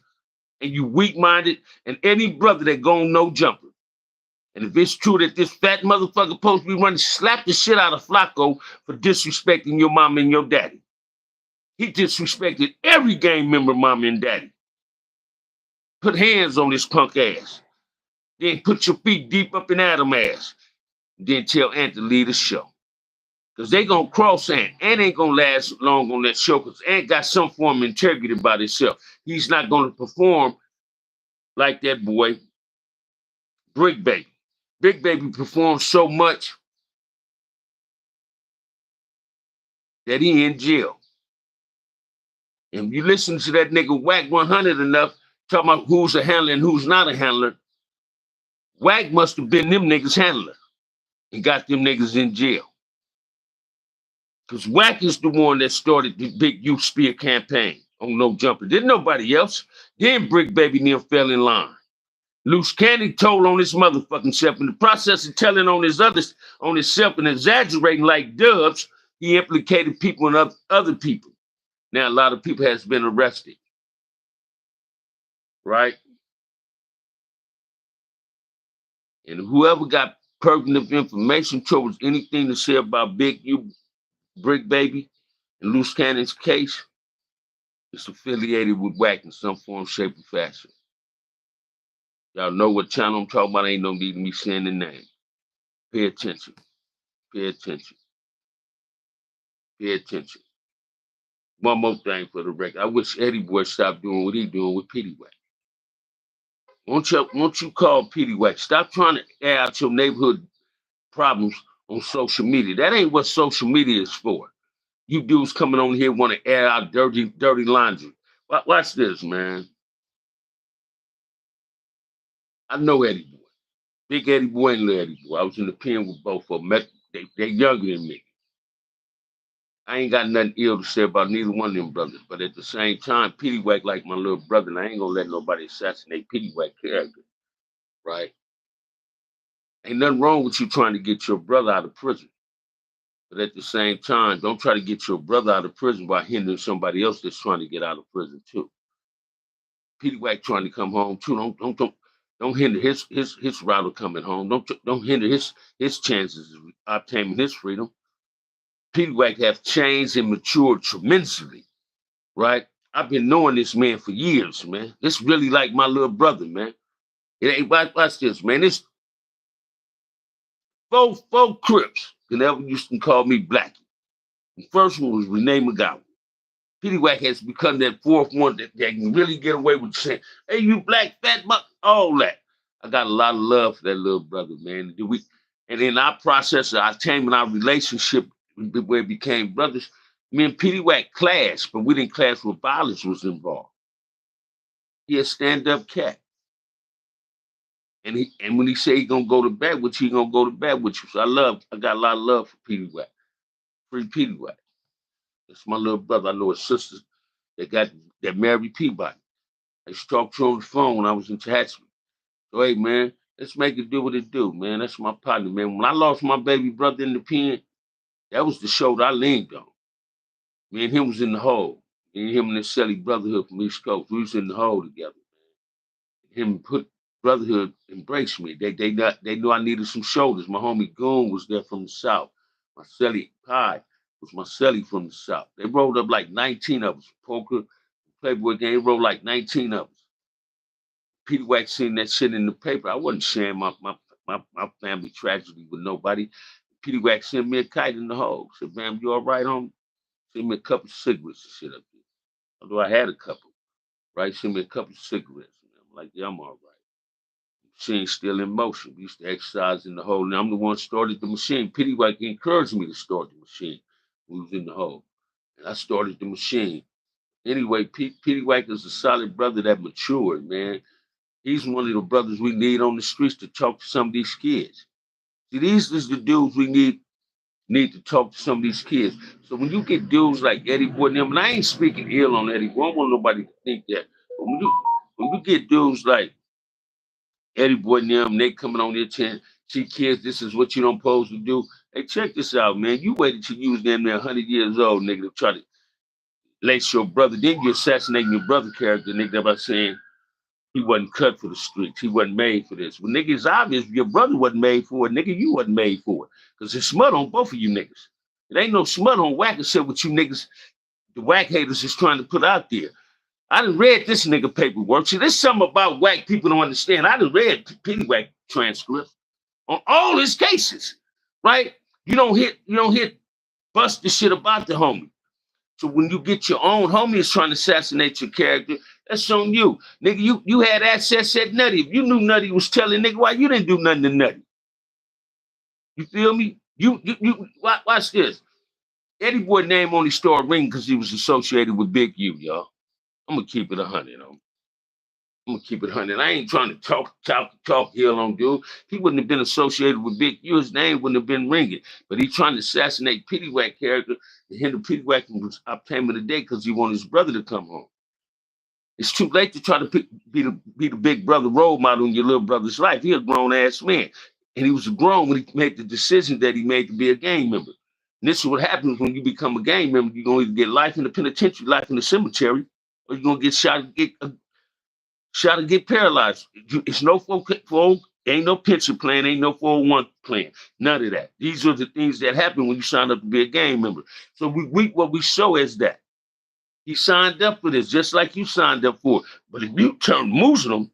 A: and you weak-minded, and any brother that go on no jumper. And if it's true that this fat motherfucker supposed to be running, slap the shit out of Flacco for disrespecting your mama and your daddy. He disrespected every gang member, mama and daddy. Put hands on this punk ass. Then put your feet deep up in Adam ass. Then tell Ant to lead the show. Because they going to cross Ant. Ant ain't going to last long on that show because Ant got some form of integrity about himself. He's not going to perform like that boy, Brick Baby. Big Baby performed so much that he in jail. And you listen to that nigga Wack 100 enough, talking about who's a handler and who's not a handler, Wack must have been them niggas' handler and got them niggas in jail. Because Wack is the one that started the big youth spear campaign on No Jumper. Didn't nobody else. Then Brick Baby near fell in line. Loose Candy told on his motherfucking self. In the process of telling on his others, on himself and exaggerating like Dubs, he implicated people and other people. Now a lot of people has been arrested. Right? And whoever got pertinent information towards anything to say about Big U, Brick Baby, and Loose Cannon's case, is affiliated with Wack in some form, shape, or fashion. Y'all know what channel I'm talking about. Ain't no need of me saying the name. Pay attention. Pay attention. Pay attention. One more thing for the record. I wish Eddie Boy stopped doing what he doing with Petey Wack. Won't you call Petey Wack? Stop trying to air out your neighborhood problems on social media. That ain't what social media is for. You dudes coming on here want to air out dirty laundry. Watch this, man. I know Eddie Boy. Big Eddie Boy and Little Eddie Boy. I was in the pen with both of them. They younger than me. I ain't got nothing ill to say about neither one of them brothers. But at the same time, Petey Wack like my little brother, and I ain't gonna let nobody assassinate Petey Wack character. Right? Ain't nothing wrong with you trying to get your brother out of prison. But at the same time, don't try to get your brother out of prison by hindering somebody else that's trying to get out of prison too. Petey Wack trying to come home too. Don't hinder his route of coming home. Don't hinder his chances of obtaining his freedom. Petey Wack have changed and matured tremendously, right? I've been knowing this man for years, man. This really like my little brother, man. It ain't watch this, man. This four Crips can ever used to call me Blackie. The first one was Renee McGowan. Petey Wack has become that fourth one that can really get away with saying, hey, you black fat buck, all that. I got a lot of love for that little brother, man. And in our process of our team and our relationship where it became brothers, me and Petey Wack clashed, but we didn't clash where violence was involved. He a stand-up cat. And when he say he gonna go to bed with you, he gonna go to bed with you. So I got a lot of love for Petey Wack. Free Petey Wack. That's my little brother. I know his sisters that married Peabody. I used to talk to her on the phone when I was in Tehachapi. So hey man, let's make it do what it do, man. That's my partner, man. When I lost my baby brother in the pen, that was the shoulder I leaned on. Me and him was in the hole. Me and him and his Shelly brotherhood from East Coast. We was in the hole together. Him put brotherhood embraced me. They knew I needed some shoulders. My homie Goon was there from the South. My Shelly Pie was my Shelly from the South. They rolled up like 19 of us. Poker, Playboy game, they rolled like 19 of us. Petey Wack seen that shit in the paper. I wasn't sharing my family tragedy with nobody. Petey Wack sent me a kite in the hole. Said, "Bam, you all right, homie?" Sent me a couple of cigarettes and shit up there. Although I had a couple, right? Sent me a couple of cigarettes. And I'm like, yeah, I'm all right. Machine's still in motion. We used to exercise in the hole. And I'm the one who started the machine. Petey Wack encouraged me to start the machine. We was in the hole. And I started the machine. Anyway, Petey Wack is a solid brother that matured, man. He's one of the brothers we need on the streets to talk to some of these kids. See, these is the dudes we need to talk to some of these kids. So when you get dudes like Eddie Boy and them, and I ain't speaking ill on Eddie Boy, I don't want nobody to think that. But when you get dudes like Eddie Boy and them, they coming on their tent, see kids, this is what you don't supposed to do. Hey, check this out, man. You waited till you was damn near 100 years old, nigga, to try to lace your brother. Then you assassinating your brother character, nigga, by saying, He wasn't cut for the streets. He wasn't made for this. Well, nigga, it's obvious your brother wasn't made for it. Nigga, you wasn't made for it. Because there's smut on both of you niggas. It ain't no smut on whack except what you niggas, the whack haters is trying to put out there. I done read this nigga paperwork. See, there's something about whack people don't understand. I done read Petty Whack transcripts on all his cases, right? You don't hit bust the shit about the homie. So when you get your own homie is trying to assassinate your character, that's on you. Nigga, you had access at Nutty. If you knew Nutty was telling nigga, why you didn't do nothing to Nutty? You feel me? You watch this. Eddie Boy name only started ringing because he was associated with Big U, y'all. I'm gonna keep it 100 on. I'm gonna keep it 100. I ain't trying to talk hill on dude. He wouldn't have been associated with Big U. His name wouldn't have been ringing. But he trying to assassinate Petty Whack character to hinder Petty Whack from obtaining the day because he wanted his brother to come home. It's too late to try to be the big brother role model in your little brother's life. He a grown ass man, and he was a grown when he made the decision that he made to be a gang member. And this is what happens when you become a gang member. You're gonna either get life in the penitentiary, life in the cemetery, or you're gonna get shot and get paralyzed. It's no ain't no pension plan, ain't no 401 plan, none of that. These are the things that happen when you sign up to be a gang member. So what we show is that he signed up for this, just like you signed up for it. But if you turn Muslim,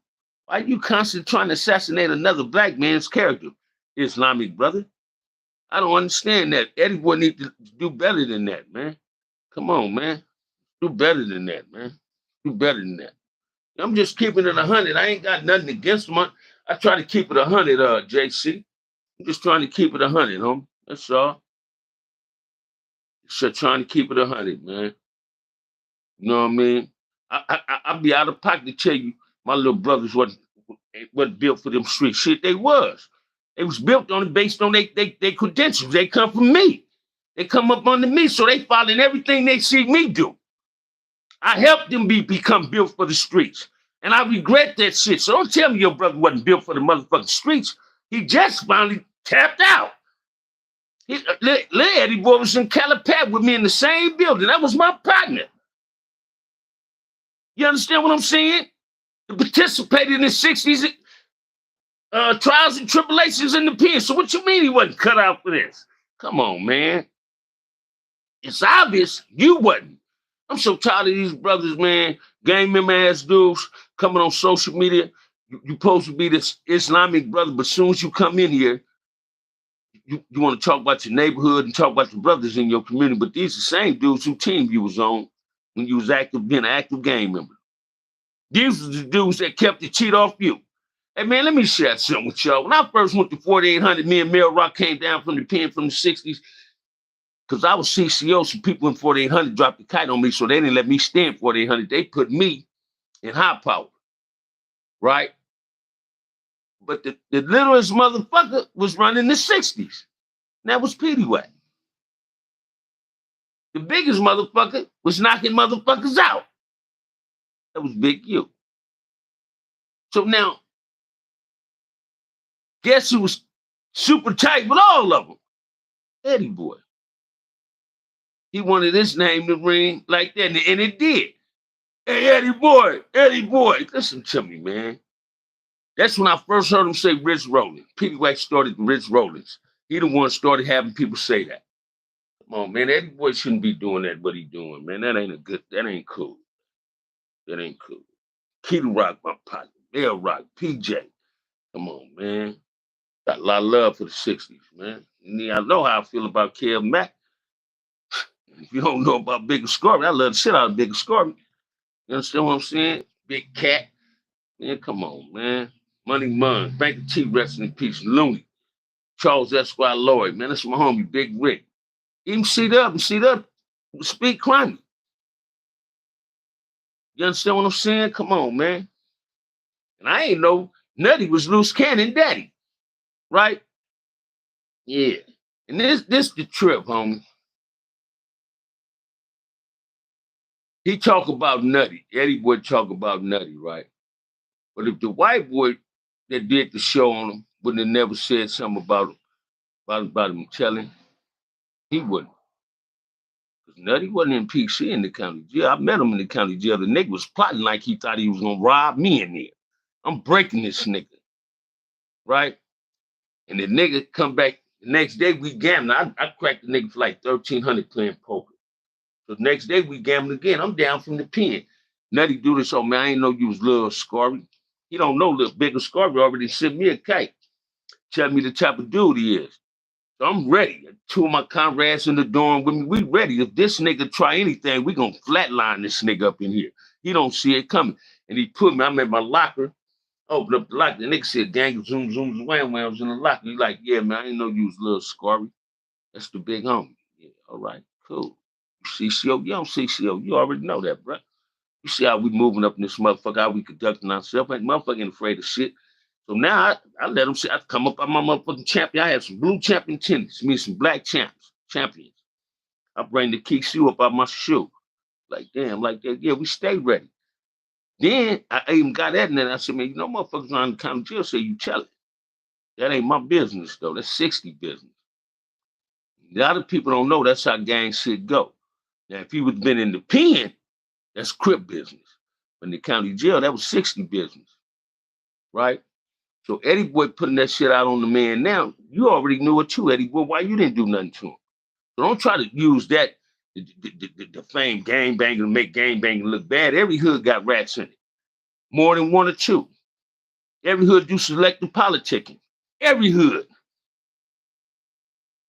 A: why are you constantly trying to assassinate another black man's character? Islamic brother. I don't understand that. Eddie Boy need to do better than that, man. Come on, man. Do better than that, man. Do better than that. I'm just keeping it 100. I ain't got nothing against him. I try to keep it 100, JC. I'm just trying to keep it 100, homie. That's all. Just trying to keep it 100, man. You know what I mean? I'd be out of pocket to tell you my little brothers wasn't built for them street shit. They was. They was built based on they credentials. They come from me. They come up under me, so they following everything they see me do. I helped them become built for the streets. And I regret that shit. So don't tell me your brother wasn't built for the motherfucking streets. He just finally tapped out. Lil Eddie Boy was in Calipat with me in the same building. That was my partner. You understand what I'm saying? He participated in the 60s trials and tribulations in the pen. So what you mean he wasn't cut out for this? Come on, man. It's obvious you wasn't. I'm so tired of these brothers, man. Gang member ass dudes coming on social media. You supposed to be this Islamic brother, but as soon as you come in here, you want to talk about your neighborhood and talk about the brothers in your community. But these are the same dudes who team you was on when you was being an active gang member. These are the dudes that kept the cheat off you. Hey, man, let me share something with y'all. When I first went to 4800, me and Mel Rock came down from the pen from the 60s, because I was CCO, so people in 4800 dropped the kite on me, so they didn't let me stay in 4800. They put me in high power, right? But the littlest motherfucker was running the 60s. And that was Petty Whack. The biggest motherfucker was knocking motherfuckers out. That was Big U. So now, guess who was super tight with all of them? Eddie Boy. He wanted his name to ring like that, and it did. Hey, Eddie Boy, listen to me, man. That's when I first heard him say Rich Rollins. Petty Whack started Rich Rollins. He the one started having people say that. Come on, man. Eddie Boy shouldn't be doing that, what he doing, man. That ain't cool. That ain't cool. Keto Rock, my partner. Mel Rock, PJ. Come on, man. Got a lot of love for the 60s, man. And I know how I feel about Kev Mack. If you don't know about Bigger Scorpion, I love the shit out of Bigger Scorpion. You understand what I'm saying? Big Cat. Man, come on, man. Money Munn. Banker T, rest in peace. Looney. Charles Esquire Lloyd. Man, that's my homie, Big Rick. Even C-Dub, Speak Crime. You understand what I'm saying? Come on, man. And I ain't know Nutty was Loose Cannon Daddy. Right? Yeah. And this the trip, homie. He talk about Nutty. Eddie Boy talk about Nutty, right? But if the white boy that did the show on him wouldn't have never said something about him telling, he wouldn't. Because Nutty wasn't in PC in the county jail. I met him in the county jail. The nigga was plotting like he thought he was gonna rob me in there. I'm breaking this nigga, right? And the nigga come back the next day. We gambling. I cracked the nigga for like 1,300 playing poker. So the next day we gambling again. I'm down from the pen. Nutty do this. Oh man, I ain't know you was little Scorby. He don't know little bigger Scorby already sent me a kite, telling me the type of dude he is. So I'm ready. Two of my comrades in the dorm with me. We ready. If this nigga try anything, we gonna flatline this nigga up in here. He don't see it coming. And he put me, I'm at my locker, open up the locker. The nigga said, gang, zoom, zoom, zoom, wham, wham, was in the locker. He like, yeah, man, I didn't know you was little Scorby. That's the big homie. Yeah, all right, cool. CCO, you don't CCO. You already know that, bro. You see how we moving up in this motherfucker, how we conducting ourselves. Ain't motherfucker ain't afraid of shit. So now I let them see. I come up, I'm my motherfucking champion. I have some blue champion tennis, me some black champions. I bring the key shoe up out my shoe. Like, damn, like that. Yeah, we stay ready. Then I even got that in there. I said, man, you know, motherfuckers around the county jail say you tell it. That ain't my business, though. That's 60 business. A lot of people don't know that's how gang shit go. Now, if he would have been in the pen, that's Crip business. But in the county jail, that was 60 business, right? So Eddie Boy putting that shit out on the man now, you already knew it too, Eddie Boy. Why you didn't do nothing to him? So don't try to use that, the fame gang banging to make gang banging look bad. Every hood got rats in it. More than one or two. Every hood do selective politicking. Every hood.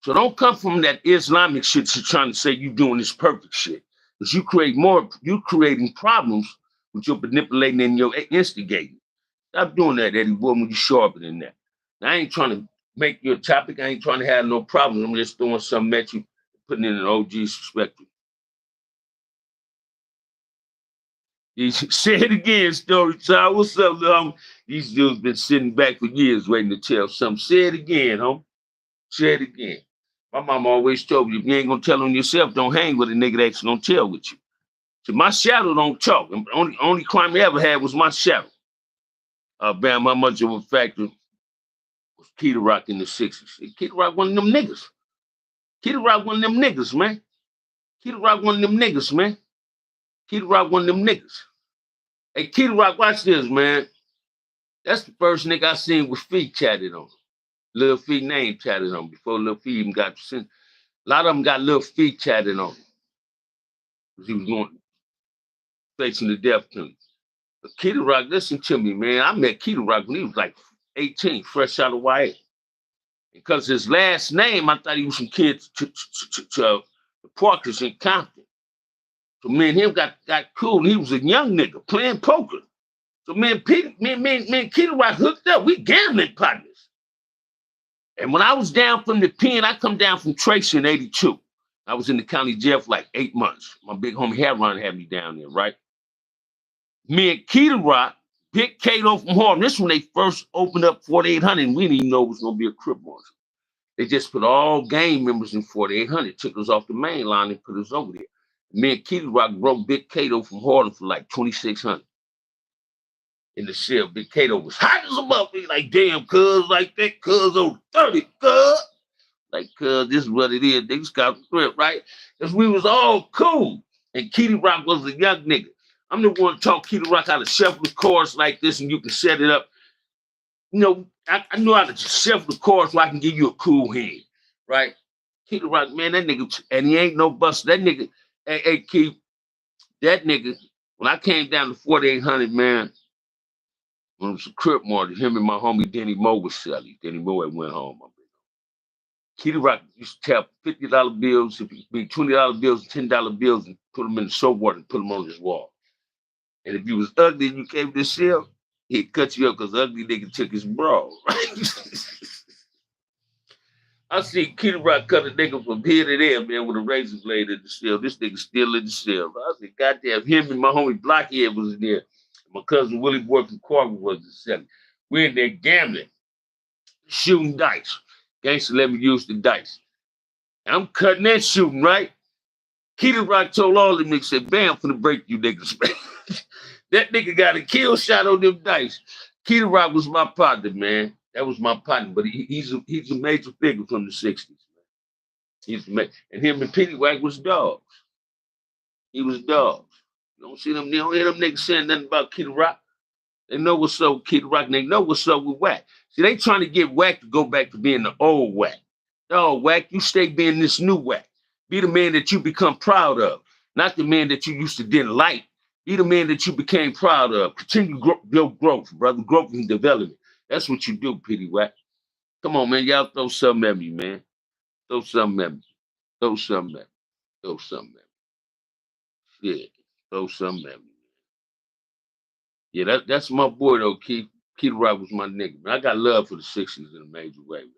A: So don't come from that Islamic shit to trying to say you doing this perfect shit. Because you creating problems with your manipulating and your instigating. Stop doing that, Eddie Boy, when you sharper than that. Now, I ain't trying to make you a topic. I ain't trying to have no problems. I'm just throwing something at you, putting in an OG's perspective. Say it again, story time. What's up, homie? These dudes been sitting back for years waiting to tell something. Say it again, homie. Say it again. My mom always told me, if you ain't gonna tell on yourself, don't hang with a nigga that's gonna tell with you. So my shadow don't talk. The only crime I ever had was my shadow. Bam, how much of a factor was Key Rock in the 60s. Key Rock one of them niggas. Key Rock one of them niggas, man. Key Rock one of them niggas, man. Key Rock one of them niggas. Hey, Key Rock, watch this, man. That's the first nigga I seen with feet tatted on. Lil Feet name tatted on before Lil Feet even got sent. A lot of them got Lil Feet tatted on. Because he was going facing the death penalty. But Kid Rock, listen to me, man. I met Kid Rock when he was like 18, fresh out of YA. Because his last name, I thought he was some kid to Parkers in Compton. So me and him got cool, and he was a young nigga playing poker. So me and Kid Rock hooked up. We gambling partners. And when I was down from the pen, I come down from Tracy in 82. I was in the county jail for like 8 months. My big homie Heron had me down there, right? Me and Keita Rock, Big Kato from Harlem. This when they first opened up 4800, and we didn't even know it was going to be a Crip monster. They just put all gang members in 4800, took us off the main line and put us over there. Me and Keita Rock broke Big Kato from Harlem for like 2600 in the cell. Big Kato was hot as a motherfucker. Like, damn, cuz, like that, cuz over 30, cuz. Like, cuz, this is what it is. They just got Crip, right? Because we was all cool. And Keita Rock was a young nigga. I'm the one to talk Keita Rock how to shuffle the chords like this and you can set it up. You know, I know how to shuffle the chords so I can give you a cool hand, right? Keita Rock, man, that nigga, and he ain't no buster. That nigga, hey, Keith, that nigga, when I came down to 4800, man, when it was a Crip march, him and my homie Denny Moe was selling. Denny Moe had went home. Keita Rock used to tap $50 bills, if it be $20 bills and $10 bills, and put them in the soap water and put them on his wall. And if you was ugly and you came to the cell, he'd cut you up because ugly nigga took his bra. Right? I see Keita Rock cut a nigga from here to there, man, with a razor blade in the cell. This nigga still in the cell. I said, goddamn, him and my homie Blockhead was in there. My cousin Willie Boy from Carver was in cell. We in there gambling, shooting dice. Gangster let me use the dice. And I'm cutting and shooting, right? Keita Rock told all them niggas, said, bam, I'm finna break you niggas, man. That nigga got a kill shot on them dice. Keita Rock was my partner, man. That was my partner, but he's a major figure from the 60s, man. And him and Petey Wack was dogs. He was dogs. You don't hear them niggas saying nothing about Keita Rock. They know what's up with Kid Rock, and they know what's up with Wack. See, they trying to get Wack to go back to being the old Wack. No, Wack, you stay being this new Wack. Be the man that you become proud of, not the man that you used to didn't like. Be the man that you became proud of. Continue your growth, brother. Growth and development. That's what you do, Petey Wack. Come on, man. Y'all throw something at me, man. Throw something at me. Throw something at me. Throw something at me. Yeah. Throw something at me. Yeah, that's my boy though, Keith. Keith Rock was my nigga, man. I got love for the 60s in a major way, man.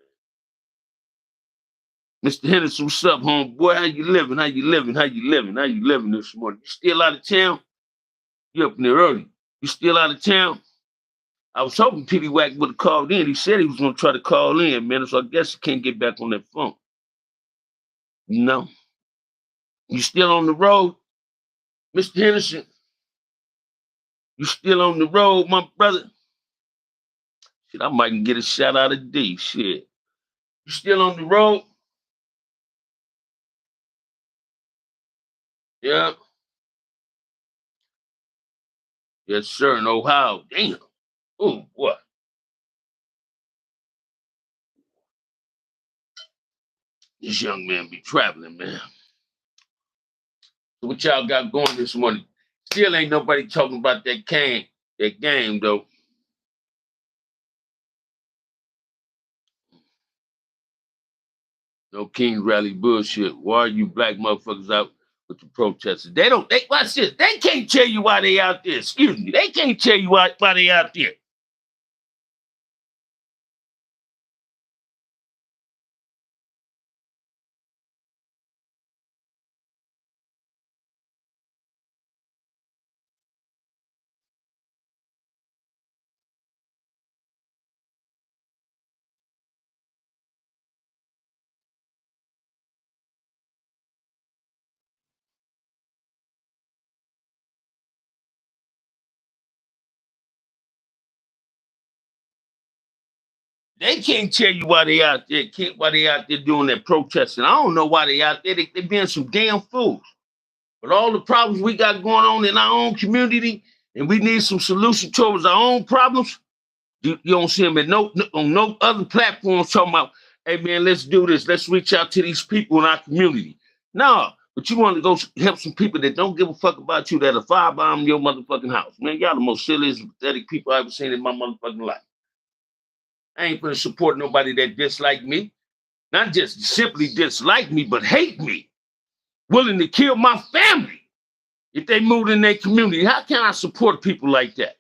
A: Mr. Henderson, what's up, homeboy? How you living? How you living? How you living? How you living this morning? You still out of town? You up in there early. You still out of town? I was hoping Petey Wack would have called in. He said he was going to try to call in, man. So I guess he can't get back on that phone. No. You still on the road? Mr. Henderson, you still on the road, my brother? Shit, I might get a shout out of D. Shit. You still on the road? Yeah. Yes, sir, in Ohio. Damn. Oh, what? This young man be traveling, man. So what y'all got going this morning? Still ain't nobody talking about that game, though. No King rally bullshit. Why are you black motherfuckers out with the protesters? They watch this. They can't tell you why they out there. Excuse me. They can't tell you why they out there. They can't tell you why they out there. Why they out there doing that protesting. I don't know why they out there. They being some damn fools. But all the problems we got going on in our own community, and we need some solution towards our own problems. You don't see them on no other platforms talking about, hey man, let's do this. Let's reach out to these people in our community. No, but you want to go help some people that don't give a fuck about you that are firebomb your motherfucking house. Man, y'all the most silliest, pathetic people I've ever seen in my motherfucking life. I ain't gonna support nobody that dislike me. Not just simply dislike me, but hate me. Willing to kill my family if they moved in their community. How can I support people like that?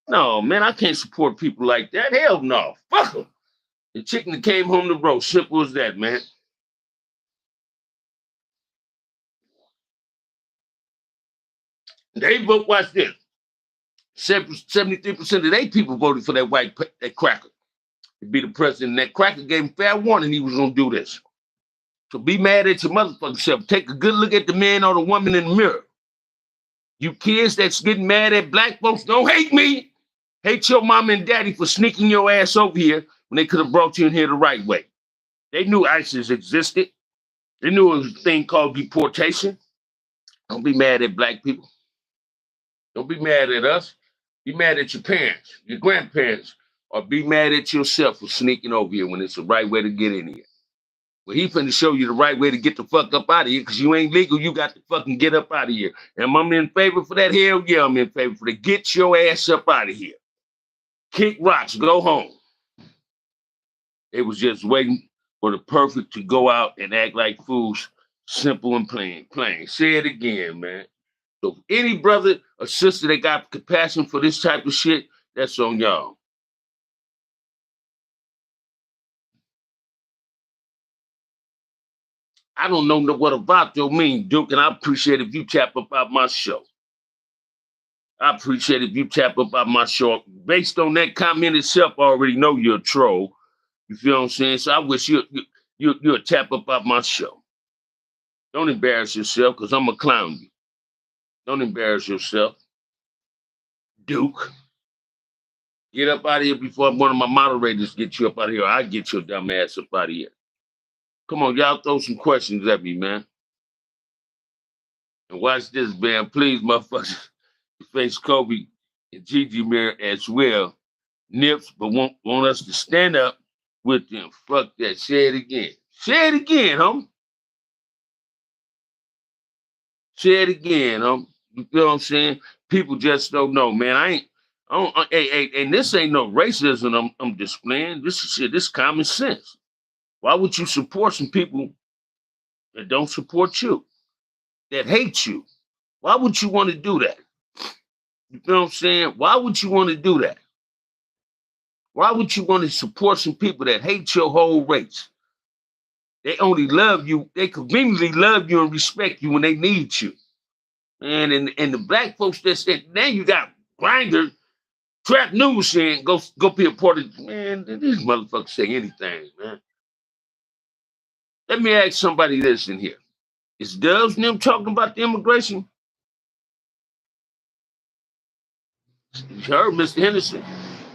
A: No, man, I can't support people like that. Hell no. Fuck them. The chicken that came home to roast. Simple as that, man. They vote, watch this. 73% of they people voted for that cracker to be the president. That cracker gave him fair warning he was going to do this. So be mad at your motherfucking self. Take a good look at the man or the woman in the mirror. You kids that's getting mad at black folks, don't hate me. Hate your mom and daddy for sneaking your ass over here when they could have brought you in here the right way. They knew ISIS existed. They knew it was a thing called deportation. Don't be mad at black people. Don't be mad at us. Be mad at your parents, your grandparents, or be mad at yourself for sneaking over here when it's the right way to get in here. Well, he finna show you the right way to get the fuck up out of here because you ain't legal. You got to fucking get up out of here. And I'm in favor for that. Hell yeah, I'm in favor for that. Get your ass up out of here. Kick rocks. Go home. It was just waiting for the perfect to go out and act like fools. Simple and plain. Say it again, man. So any brother or sister that got compassion for this type of shit, that's on y'all. I don't know what Avato mean, Duke, and I appreciate if you tap up out my show. I appreciate if you tap up out my show. Based on that comment itself, I already know you're a troll. You feel what I'm saying? So I wish you'll tap up out my show. Don't embarrass yourself, because I'm going to clown you. Don't embarrass yourself. Duke. Get up out of here before one of my moderators get you up out of here. I get your dumb ass up out of here. Come on, y'all throw some questions at me, man. And watch this, man. Please, motherfuckers. Face Kobe. and Gigi Mayer as well, Nips, but want us to stand up with them. Fuck that. Say it again. Say it again, homie. Say it again, You feel what I'm saying? People just don't know, man. And this ain't no racism I'm displaying. This is shit. This is common sense. Why would you support some people that don't support you, that hate you? Why would you want to do that? You know what I'm saying? Why would you want to do that? Why would you want to support some people that hate your whole race? They only love you. They conveniently love you and respect you when they need you. And the black folks that said, now you got Grindr, Trap News saying, go be a part of, man, these motherfuckers say anything, man. Let me ask somebody this in here. Is Dubs and them talking about the immigration? You heard Mr. Henderson?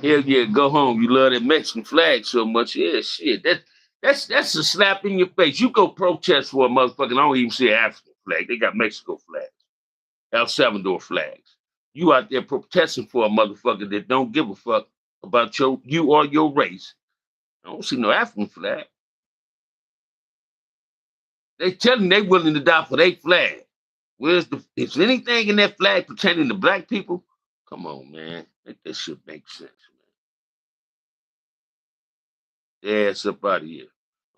A: Hell yeah, go home. You love that Mexican flag so much. Yeah, shit. That's a slap in your face. You go protest for a motherfucking, I don't even see an African flag. They got Mexico flags, El Salvador flags. You out there protesting for a motherfucker that don't give a fuck about you or your race. I don't see no African flag. They telling they willing to die for their flag. Is anything in that flag pertaining to black people? Come on, man. Make that shit make sense, man. Yeah, it's up out of here.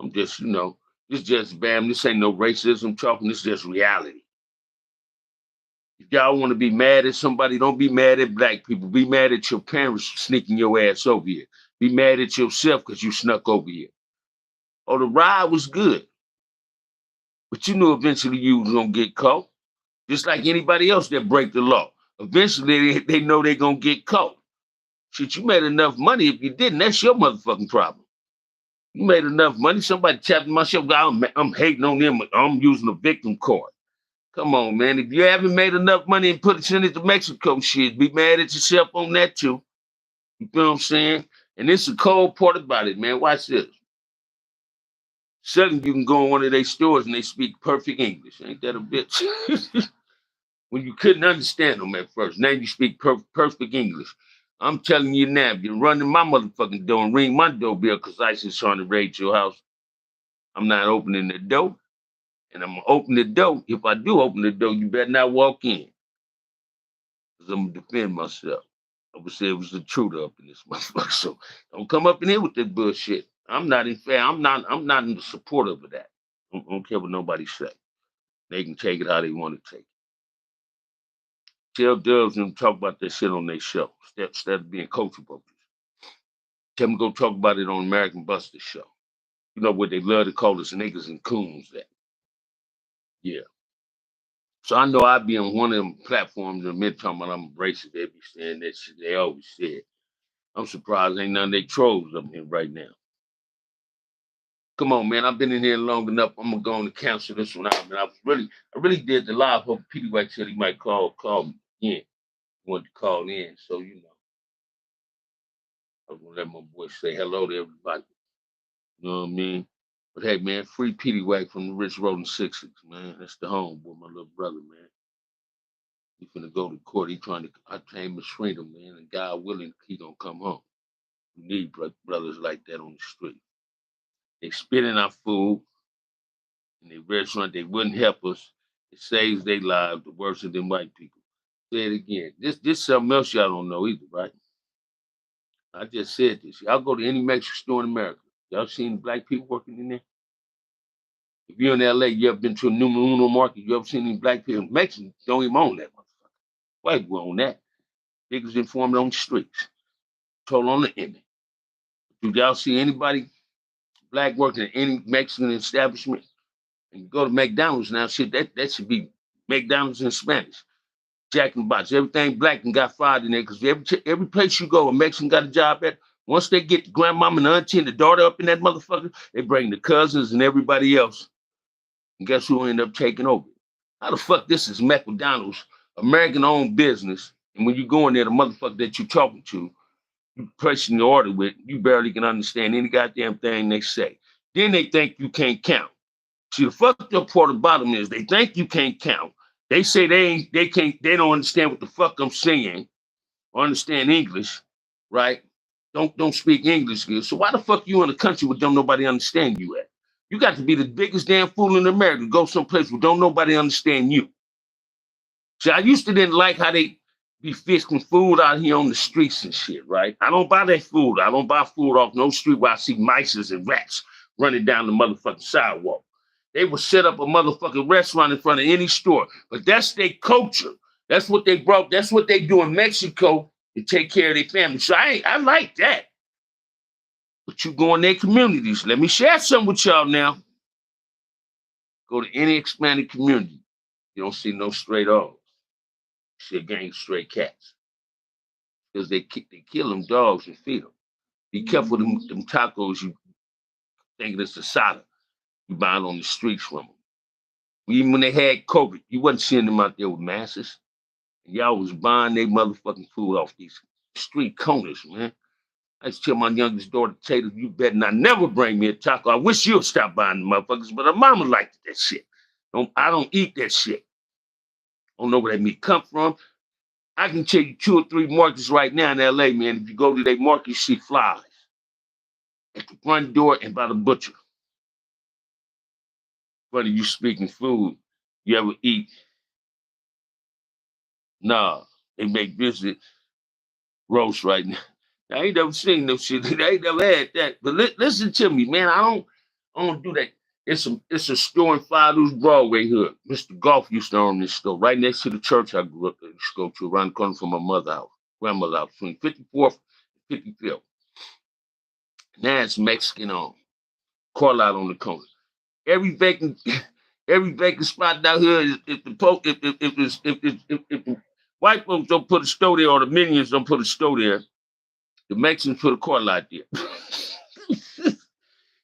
A: I'm just, this just bam. This ain't no racism talking. This is just reality. If y'all want to be mad at somebody, don't be mad at black people. Be mad at your parents sneaking your ass over here. Be mad at yourself because you snuck over here. Oh, the ride was good. But you knew eventually you was going to get caught. Just like anybody else that break the law. Eventually, they know they're going to get caught. Shit, you made enough money. If you didn't, that's your motherfucking problem. You made enough money. Somebody tapped my shit. I'm hating on them. I'm using a victim card. Come on, man. If you haven't made enough money and send it to Mexico, shit, be mad at yourself on that too. You feel what I'm saying? And this is the cold part about it, man. Watch this. Suddenly you can go in one of their stores and they speak perfect English. Ain't that a bitch? When you couldn't understand them at first. Now you speak perfect English. I'm telling you now, if you're running my motherfucking door and ring my doorbell because ISIS trying to raid your house, I'm not opening the door. And I'm going to open the door. If I do open the door, you better not walk in. Because I'm going to defend myself. I would say it was the truth up in this motherfucker. So don't come up in here with that bullshit. I'm not in the support of that. I don't care what nobody say. They can take it how they want to take it. Tell Dubs and talk about that shit on their show instead of being coachable. Tell them to go talk about it on American Buster show. You know what they love to call us niggas and coons that. Yeah. So I know I be on one of them platforms in midterm when I'm racist. They be saying that shit they always said. I'm surprised ain't none of they trolls up here right now. Come on, man. I've been in here long enough. I'm gonna go on to cancel this one out, man. I really did the live. Hope Petey White said he might call me in. He wanted to call in, so I was gonna let my boy say hello to everybody. You know what I mean? But hey, man, free Petey White from the Rich Road and 6-6, man. That's the homeboy, my little brother, man. He finna go to court. He trying to obtain his freedom, man. And God willing, he gonna come home. We need brothers like that on the street. They spitting our food in the restaurant. They wouldn't help us. It saves their lives, the worst of them white people. Say it again. This something else y'all don't know either, right? I just said this. Y'all go to any Mexican store in America. Y'all seen black people working in there? If you're in LA, you ever been to a Uno market, you ever seen any black people? Mexicans don't even own that motherfucker. White people own that. Niggas informed on the streets. Told on the image. Do y'all see anybody black working in any Mexican establishment? And you go to McDonald's now, shit, that should be McDonald's in Spanish. Jack in the Box. Everything black and got fired in there because every place you go, a Mexican got a job at. Once they get the grandmama and the auntie and the daughter up in that motherfucker, they bring the cousins and everybody else. And guess who end up taking over? How the fuck this is McDonald's, American-owned business, and when you go in there, the motherfucker that you talking to, you pressing the order with, you barely can understand any goddamn thing they say. Then they think you can't count. See, the fucked up part of the bottom is they think you can't count. They say they don't understand what the fuck I'm saying. or understand English, right? Don't speak English good. So why the fuck you in a country where don't nobody understand you at? You got to be the biggest damn fool in America. Go someplace where don't nobody understand you. See, I used to didn't like how they be fixing food out here on the streets and shit, right? I don't buy that food. I don't buy food off no street where I see mice and rats running down the motherfucking sidewalk. They would set up a motherfucking restaurant in front of any store. But that's their culture. That's what they brought. That's what they do in Mexico to take care of their family. So I like that. But you go in their communities. Let me share something with y'all now. Go to any expanded community. You don't see no stray dogs. You see a gang of stray cats. Because they kill them dogs and feed them. Be careful them tacos you think it's asada. You buy it on the streets from them. Even when they had COVID, you wasn't seeing them out there with masks. Y'all was buying their motherfucking food off these street corners, man. I used to tell my youngest daughter, Taylor, you better not never bring me a taco. I wish you'd stop buying the motherfuckers, but her mama liked that shit. I don't eat that shit. I don't know where that meat come from. I can tell you 2 or 3 markets right now in LA, man. If you go to their market, you see flies at the front door and by the butcher. Funny you speaking food. You ever eat? Nah, they make visit roast right now. I ain't never seen no shit. I ain't never had that. But listen to me, man. I don't do that. It's a store in Five Broadway here. Mr. Golf used to own this store right next to the church I grew up in. Just go to around the corner from my mother's house, grandmother's house, between 54th and 55th. Now it's Mexican on. Call out on the corner. Every vacant spot down here is if the white folks don't put a store there or the minions don't put a store there, the Mexicans put a car lot there.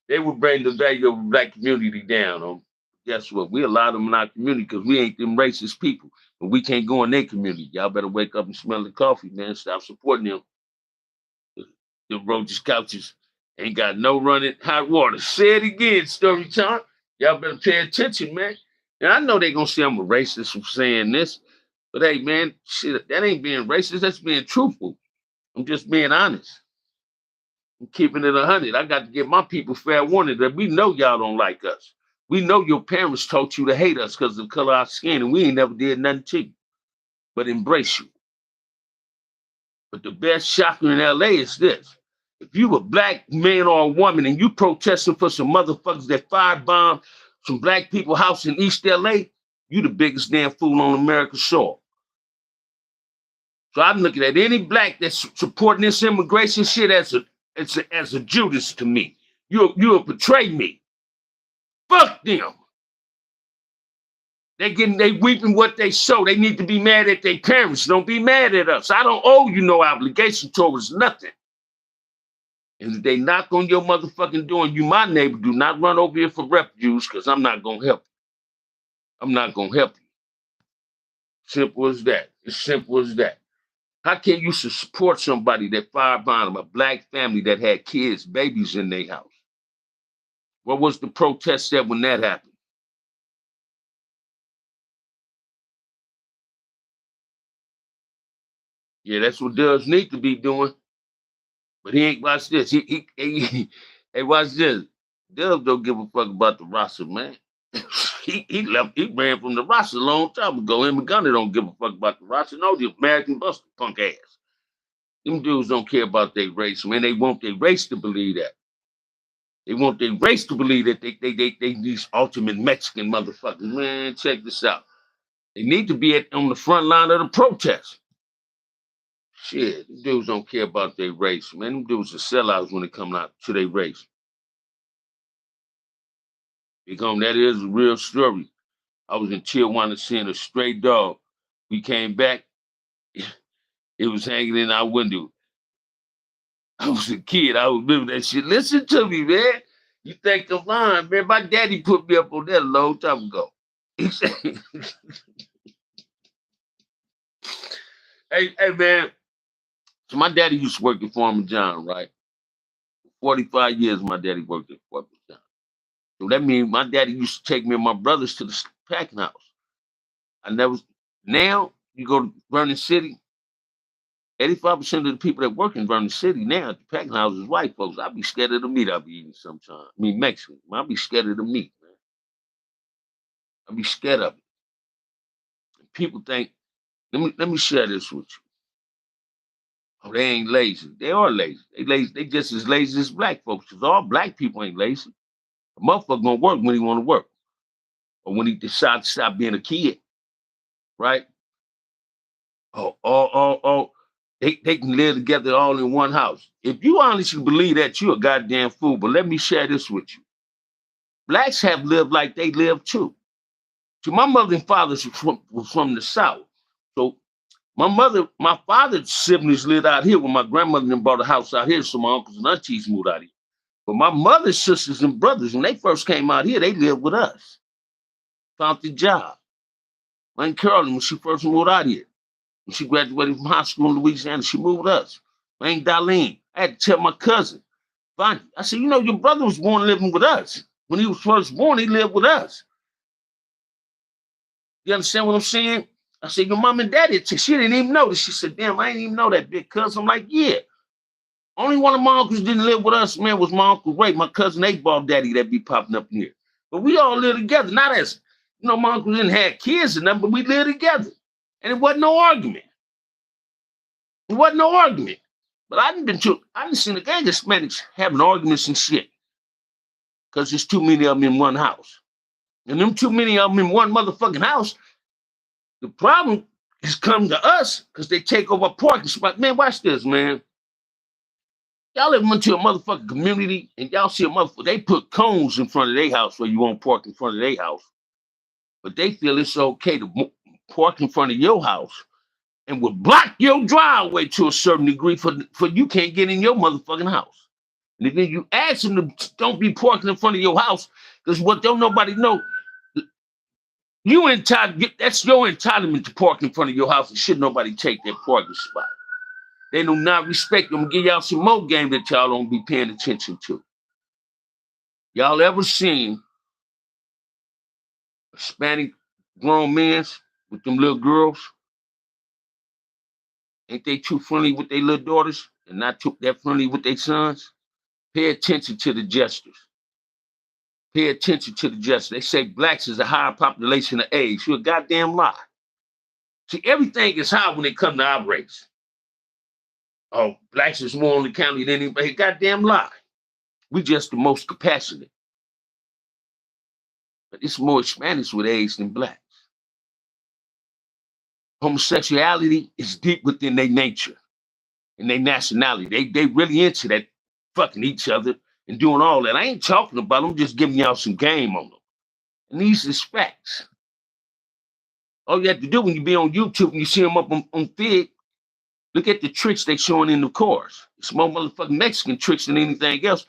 A: They would bring the value of the black community down. Guess what? We allow them in our community because we ain't them racist people. But we can't go in their community. Y'all better wake up and smell the coffee, man. Stop supporting them. The roaches, couches ain't got no running hot water. Say it again, story time. Y'all better pay attention, man. And I know they gonna say I'm a racist for saying this, but hey, man, shit, that ain't being racist. That's being truthful. I'm just being honest. I'm keeping it 100. I got to give my people fair warning that we know y'all don't like us. We know your parents taught you to hate us because of the color of our skin, and we ain't never did nothing to you but embrace you. But the best shocker in LA is this. If you a black man or a woman and you protesting for some motherfuckers that firebombed some black people house in East LA, you the biggest damn fool on America's soil. So I'm looking at any black that's supporting this immigration shit as a Judas to me. You'll betray me. Fuck them. They reaping what they sow. They need to be mad at their parents. Don't be mad at us. I don't owe you no obligation towards nothing. And if they knock on your motherfucking door and you my neighbor, do not run over here for refuge because I'm not going to help you. I'm not going to help you. Simple as that. It's simple as that. How can you support somebody that firebombed a black family that had kids, babies in their house? What was the protest there when that happened? Yeah, that's what Dubs need to be doing. But he ain't, watch this. Hey, watch this. Dubs don't give a fuck about the roster, man. He ran from the roster a long time ago. Him and Gunner don't give a fuck about the roster. No, the American Buster punk ass. Them dudes don't care about their race, man. They want their race to believe that. They want their race to believe that they these ultimate Mexican motherfuckers. Man, check this out. They need to be on the front line of the protest. Shit, them dudes don't care about their race, man. Them dudes are sellouts when it comes out to their race. Because that is a real story. I was in Tijuana seeing a stray dog. We came back. It was hanging in our window. I was a kid. I remember that shit. Listen to me, man. You think I'm lying, man. My daddy put me up on that a long time ago. He said, hey, man. So my daddy used to work at Farmer John, right? 45 years my daddy worked at Farmer John. So that means my daddy used to take me and my brothers to the packing house. Now you go to Vernon City, 85% of the people that work in Vernon City now at the packing house is white folks. I'd be scared of the meat I'll be eating sometimes. I mean, Mexican. I'll be scared of the meat, man. I'll be scared of it. And people think, let me share this with you. Oh, they ain't lazy. They are lazy. They lazy. They just as lazy as black folks. Because all black people ain't lazy. A motherfucker gonna work when he want to work, or when he decides to stop being a kid, right? Oh, they can live together all in one house. If you honestly believe that, you're a goddamn fool. But let me share this with you. Blacks have lived like they live too. See, my mother and father was from the South. So my father's siblings lived out here when my grandmother then bought a house out here, so my uncles and aunties moved out here. But my mother's sisters and brothers, when they first came out here, they lived with us. Found the job. My Aunt Carolyn, when she first moved out here, when she graduated from high school in Louisiana, she moved with us. My Aunt Darlene, I had to tell my cousin, Bonnie, I said, your brother was born living with us. When he was first born, he lived with us. You understand what I'm saying? I said, your mom and daddy, she didn't even know this. She said, damn, I didn't even know that, big cousin. I'm like, yeah. Only one of my uncles didn't live with us, man, was my Uncle Ray, my cousin A-ball daddy that be popping up in here. But we all live together, not as, my uncle didn't have kids and nothing, but we lived together. And it wasn't no argument. It wasn't no argument. But I didn't see the gang of Hispanics having arguments and shit. Because there's too many of them in one house. And them too many of them in one motherfucking house, the problem has come to us because they take over parking spot. Man, watch this, man. Y'all ever went to a motherfucking community and y'all see a motherfucker, they put cones in front of their house where you won't park in front of their house. But they feel it's okay to park in front of your house and will block your driveway to a certain degree for you can't get in your motherfucking house. And then you ask them to don't be parking in front of your house because what don't nobody know, you entitled, that's your entitlement to park in front of your house and should nobody take that parking spot. They do not respect them. Give y'all some more game that y'all don't be paying attention to. Y'all ever seen Hispanic grown men with them little girls? Ain't they too friendly with their little daughters and not too that friendly with their sons? Pay attention to the gestures. Pay attention to the gestures. They say blacks is a higher population of age. You're a goddamn lie. See, everything is high when it comes to our race. Oh, blacks is more on the county than anybody. Goddamn lie. We just the most compassionate. But it's more Hispanics with age than blacks. Homosexuality is deep within their nature and their nationality. They really into that fucking each other and doing all that. I ain't talking about them, just giving y'all some game on them. And these is facts. All you have to do when you be on YouTube and you see them up on Fig, look at the tricks they showing in the cars. It's more motherfucking Mexican tricks than anything else.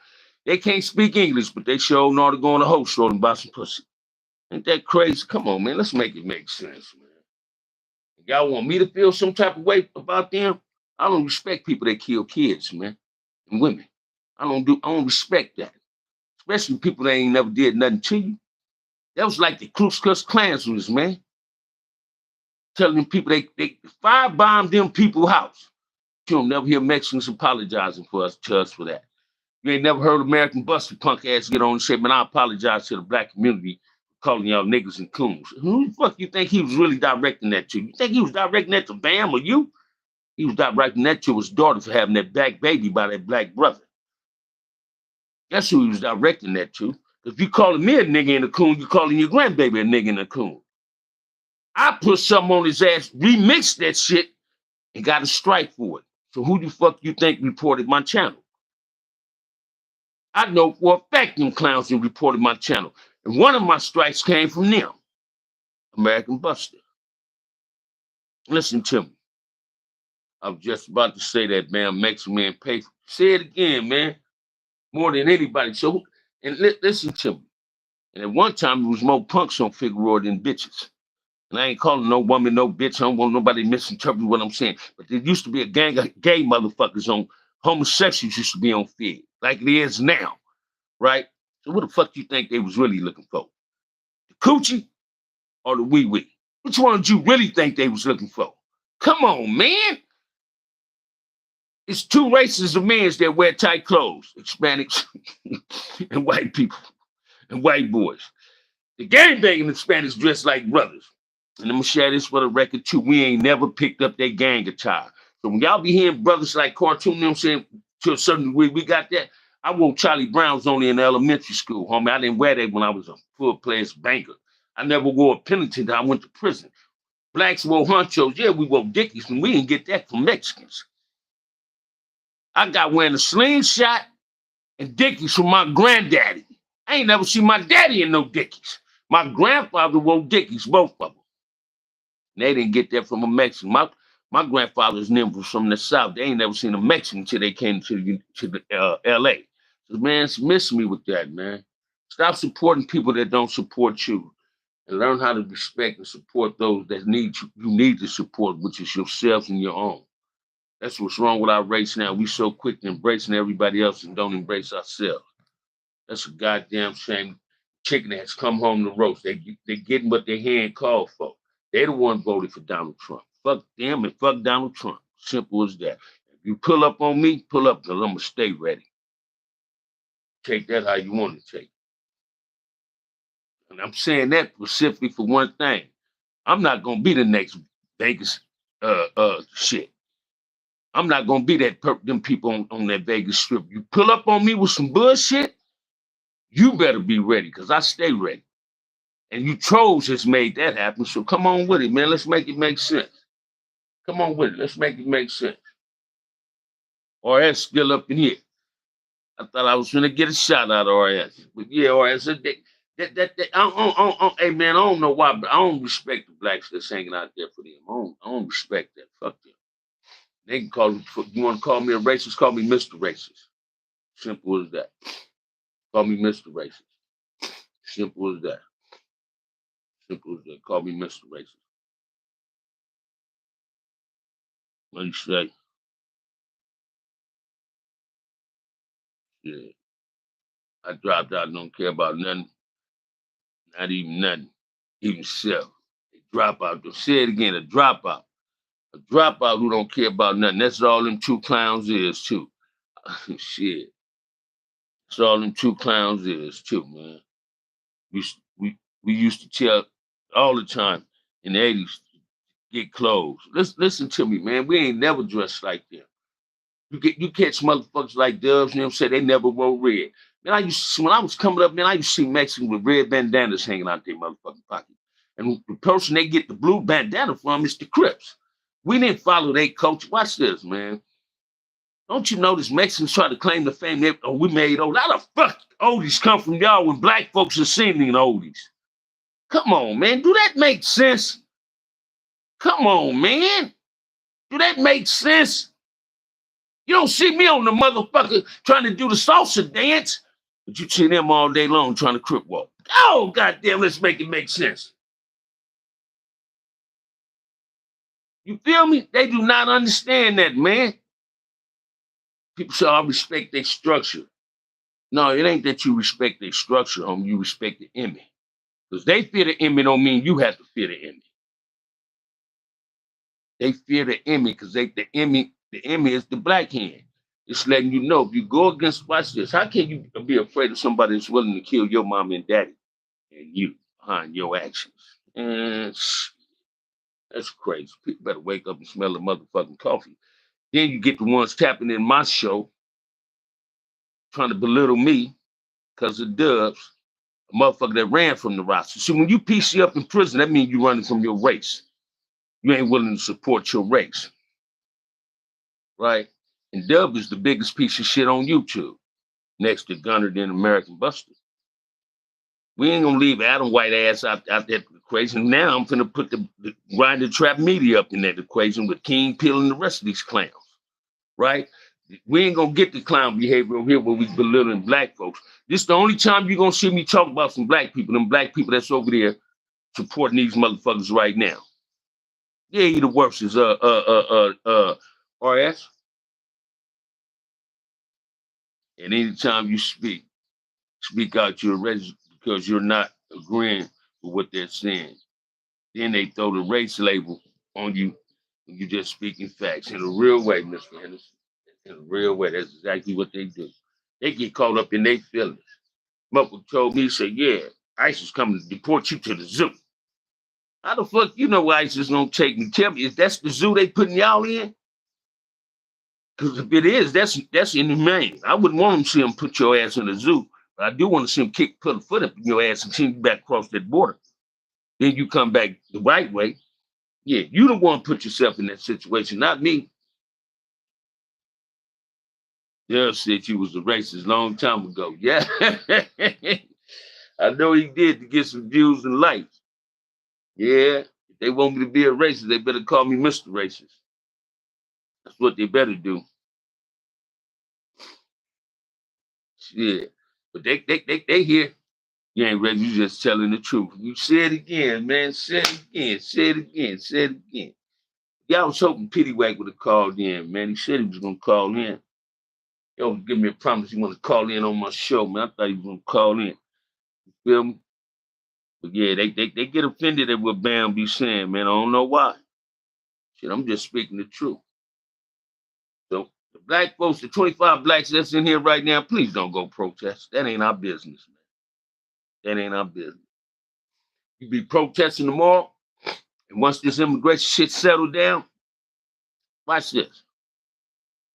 A: They can't speak English, but they sure know how to go on a host road and buy some pussy. Ain't that crazy? Come on, man. Let's make it make sense, man. If y'all want me to feel some type of way about them, I don't respect people that kill kids, man, and women. I don't respect that. Especially people that ain't never did nothing to you. That was like the Ku Klux Klansmen, man. Telling people they firebombed them people's house. You'll never hear Mexicans apologizing to us for that. You ain't never heard American Buster punk ass get on and say, man, I apologize to the black community for calling y'all niggas and coons. Who the fuck you think he was really directing that to? You think he was directing that to Bam or you? He was directing that to his daughter for having that black baby by that black brother. That's who he was directing that to. If you calling me a nigga and a coon, you calling your grandbaby a nigga and a coon. I put something on his ass, remixed that shit, and got a strike for it. So who the fuck you think reported my channel? I know for a fact them clowns reported my channel. And one of my strikes came from them. American Buster. Listen to me. I was just about to say that, man, Mexican man pay for. Say it again, man. More than anybody. So, and listen to me. And at one time, there was more punks on Figueroa than bitches. And I ain't calling no woman no bitch. I don't want nobody misinterpret what I'm saying. But there used to be a gang of gay motherfuckers on, homosexuals used to be on Fig, like it is now, right? So what the fuck do you think they was really looking for? The coochie or the wee-wee? Which one did you really think they was looking for? Come on, man. It's two races of men that wear tight clothes, Hispanics and white people and white boys. The gangbanging Hispanics dress like brothers. And I'm gonna share this for the record too. We ain't never picked up that gang attire. So when y'all be hearing brothers like cartoon, you know what I'm saying, to a certain degree, we got that. I wore Charlie Brown's only in elementary school, homie. I didn't wear that when I was a full-fledged banker. I never wore a penitent until I went to prison. Blacks wore honchos. Yeah, we wore Dickies, and we didn't get that from Mexicans. I got wearing a slingshot and Dickies from my granddaddy. I ain't never seen my daddy in no Dickies. My grandfather wore Dickies, both of them. And they didn't get that from a Mexican. My grandfather's them was from the South. They ain't never seen a Mexican until they came to L.A. So, man, it's missing me with that, man. Stop supporting people that don't support you and learn how to respect and support those that you need to support, which is yourself and your own. That's what's wrong with our race now. We so quick to embracing everybody else and don't embrace ourselves. That's a goddamn shame. Chicken has come home to roast. They getting what their hand called for. They the one voted for Donald Trump. Fuck them and fuck Donald Trump. Simple as that. If you pull up on me, pull up because I'm going to stay ready. Take that how you want to take it. And I'm saying that specifically for one thing. I'm not going to be the next Vegas shit. I'm not going to be them people on that Vegas strip. You pull up on me with some bullshit, you better be ready because I stay ready. And you trolls just made that happen. So come on with it, man. Let's make it make sense. Come on with it. Let's make it make sense. RS still up in here. I thought I was going to get a shot out of RS. But yeah, RS, hey, man, I don't know why, but I don't respect the blacks that's hanging out there for them. I don't respect that. Fuck them. They can call me, you want to call me a racist, call me Mr. Racist. Simple as that. Call me Mr. Racist. Simple as that. Simple as that. Call me Mr. Racist. What do you say? Yeah. I dropped out, don't care about nothing. Not even nothing. Even self. A dropout. Don't say it again, a dropout. A dropout who don't care about nothing. That's all them two clowns is too. Shit. That's all them two clowns is too, man. We used to tell all the time in the 80s, get clothes. Listen to me, man. We ain't never dressed like them. You catch motherfuckers like Dubs, you know what I'm saying? They never wore red. Man, when I was coming up, man, I used to see Mexicans with red bandanas hanging out their motherfucking pocket. And the person they get the blue bandana from is the Crips. We didn't follow their culture. Watch this, man. Don't you notice Mexicans try to claim the fame that we made oldies? How the fuck oldies come from y'all when black folks are singing oldies? Come on, man. Do that make sense? Come on, man. Do that make sense? You don't see me on the motherfucker trying to do the salsa dance, but you see them all day long trying to crip walk. Oh, goddamn, let's make it make sense. You feel me? They do not understand that, man. People say, I respect their structure. No, it ain't that you respect their structure, homie. You respect the image. Because they fear the image don't mean you have to fear the image. They fear the image because the image is the black hand. It's letting you know if you go against, watch this, how can you be afraid of somebody that's willing to kill your mom and daddy and you behind your actions? And that's crazy. People better wake up and smell the motherfucking coffee. Then you get the ones tapping in my show trying to belittle me because of Dubs, a motherfucker that ran from the roster. See, when you PC up in prison, that means you running from your race. You ain't willing to support your race. Right? And Dub is the biggest piece of shit on YouTube, next to Gunner than American Buster. We ain't gonna leave Adam White ass out that equation. Now I'm gonna put the Grinder Trap Media up in that equation with King Peel and the rest of these clowns. Right? We ain't gonna get the clown behavior over here where we belittling black folks. This is the only time you're gonna see me talk about some black people, them black people that's over there supporting these motherfuckers right now. Yeah, he the worst is RS. And anytime you speak out your race because you're not agreeing with what they're saying. Then they throw the race label on you when you're just speaking facts in a real way, Mr. Henderson. In a real way, that's exactly what they do. They get caught up in their feelings. Mother told me, say, yeah, ICE is coming to deport you to the zoo. How the fuck you know ICE is gonna take me? Tell me, is that's the zoo they putting y'all in? Because if it is, that's inhumane. I wouldn't want them to see them put your ass in the zoo. But I do want to see them put a foot up in your ass and send you back across that border. Then you come back the right way. Yeah, you don't want to put yourself in that situation, not me. Dale said you was a racist long time ago. Yeah. I know he did to get some views and likes. Yeah. If they want me to be a racist, they better call me Mr. Racist. That's what they better do. Yeah. But they hear you ain't ready, you just telling the truth. You say it again, man. Say it again. Say it again. Say it again. Yeah, I was hoping Pittywhack would have called in, man. He said he was gonna call in. Yo, give me a promise he want to call in on my show, man. I thought he was gonna call in. You feel me? But yeah, they get offended at what Bam be saying, man. I don't know why. Shit, I'm just speaking the truth. So the black folks, the 25 blacks that's in here right now, please don't go protest. That ain't our business, man. That ain't our business. You be protesting tomorrow, and once this immigration shit settled down, watch this.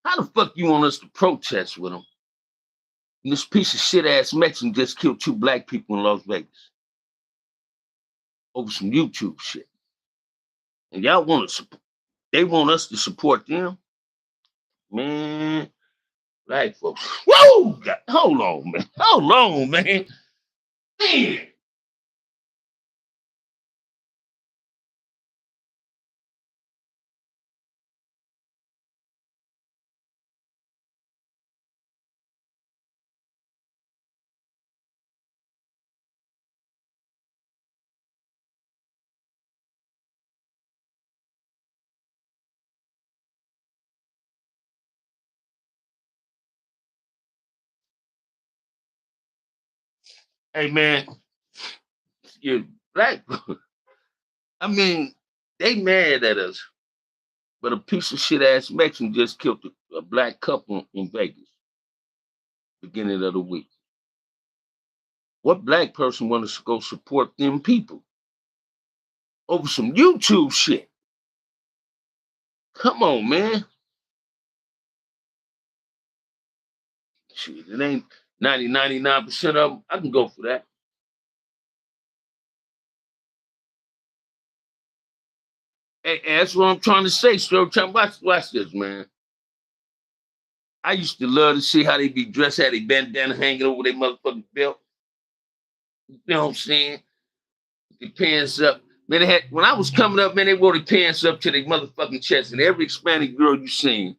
A: How the fuck you want us to protest with them? And this piece of shit ass Mexican just killed 2 black people in Las Vegas over some YouTube shit. And y'all want to support, they want us to support them? Man, black folks. Whoa! God, hold on, man. Hold on, man. Man. Hey, man. You black. I mean, they mad at us, but a piece of shit ass Mexican just killed a black couple in Vegas, beginning of the week. What black person wants to go support them people over some YouTube shit? Come on, man. Shit, it ain't 99% of them. I can go for that. Hey, that's what I'm trying to say, sir. Watch this, man. I used to love to see how they be dressed, how they bandana hanging over their motherfucking belt. You know what I'm saying? The pants up. Man, they had, when I was coming up, man, they wore the pants up to their motherfucking chest. And every Hispanic girl you seen,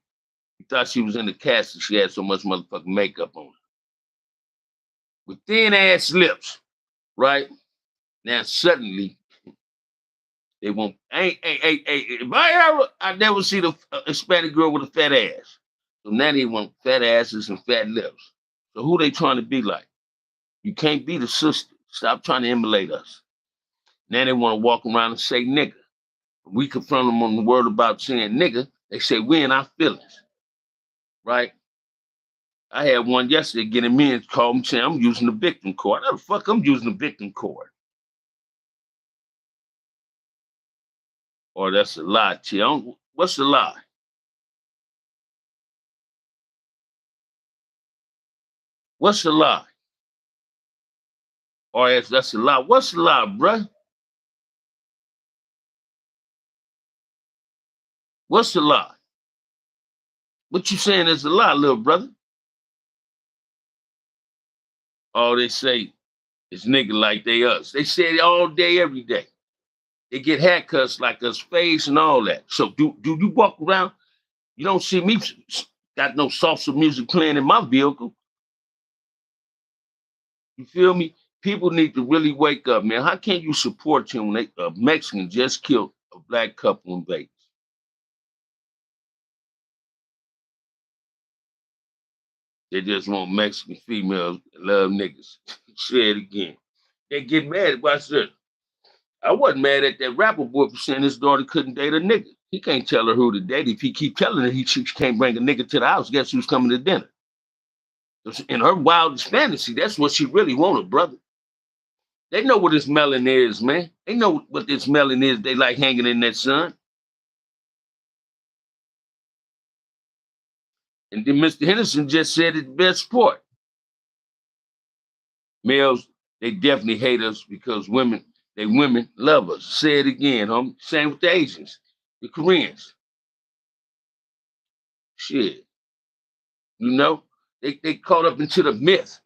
A: you thought she was in the casket. She had so much motherfucking makeup on her. With thin ass lips, right? Now suddenly they won't. Hey, if I never see the Hispanic girl with a fat ass. So now they want fat asses and fat lips. So who they trying to be like? You can't be the sister. Stop trying to emulate us. Now they want to walk around and say nigga. We confront them on the word about saying nigga. They say we in our feelings, right? I had one yesterday getting me and called me saying I'm using the victim card. How the fuck I'm using the victim card? Or that's a lie, T. What's the lie? What's the lie? Or if that's a lie, what's the lie, bruh? What's the lie? What you saying is a lie, little brother? Oh, they say it's nigga like they us. They say it all day, every day. They get haircuts like us, face and all that. So do you walk around? You don't see me got no salsa music playing in my vehicle. You feel me? People need to really wake up, man. How can you support him when a Mexican just killed a black couple in Vegas? They just want Mexican females love niggas. Say it again. They get mad. Watch this. I wasn't mad at that rapper boy for saying his daughter couldn't date a nigga. He can't tell her who to date. If he keep telling her she can't bring a nigga to the house, guess who's coming to dinner? In her wildest fantasy, that's what she really wanted, brother. They know what this melon is, man. They know what this melon is. They like hanging in that sun. And then Mr. Henderson just said it best part. Males, they definitely hate us because women love us. Say it again, homie. Same with the Asians, the Koreans. Shit. You know, they caught up into the myth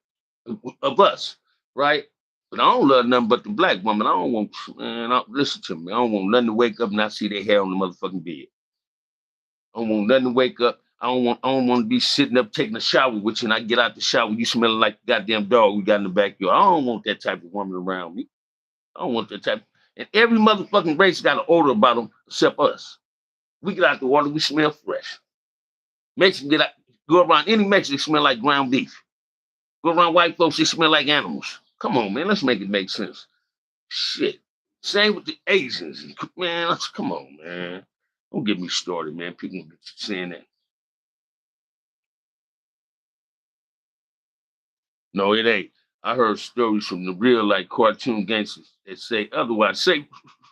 A: of us, right? But I don't love nothing but the black woman. I don't want, man, listen to me. I don't want nothing to wake up and I see their hair on the motherfucking bed. I don't want nothing to wake up. I don't want to be sitting up taking a shower with you and I get out the shower, you smelling like the goddamn dog we got in the backyard. I don't want that type of woman around me. I don't want that type. And every motherfucking race got an odor about them except us. We get out the water, we smell fresh. Mexican get out, go around any Mexican smell like ground beef. Go around white folks, they smell like animals. Come on, man, let's make it make sense. Shit. Same with the Asians. Man, come on, man. Don't get me started, man. People get saying that. No, it ain't. I heard stories from the real like cartoon gangsters that say otherwise. Say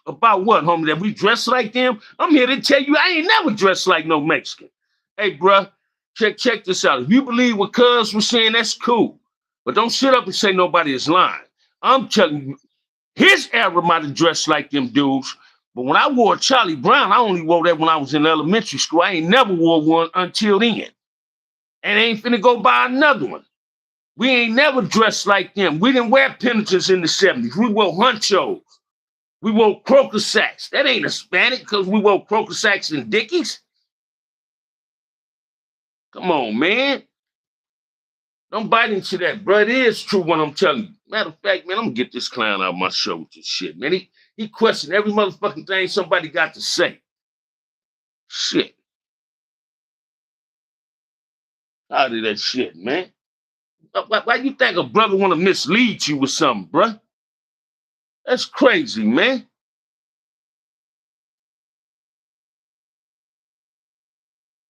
A: about what, homie? That we dress like them? I'm here to tell you I ain't never dressed like no Mexican. Hey, bruh, check this out. If you believe what Cuz was saying, that's cool. But don't sit up and say nobody is lying. I'm telling you, his era might have dressed like them dudes. But when I wore Charlie Brown, I only wore that when I was in elementary school. I ain't never wore one until then. And I ain't finna go buy another one. We ain't never dressed like them. We didn't wear penitents in the 70s. We wore hunchos. We wore croaker sacks. That ain't Hispanic because we wore croaker sacks and Dickies. Come on, man. Don't bite into that, bro. It is true what I'm telling you. Matter of fact, man, I'm gonna get this clown out of my show with this shit, man. He questioned every motherfucking thing somebody got to say. Shit. Out of that shit, man. Why you think a brother want to mislead you with something, bruh? That's crazy, man.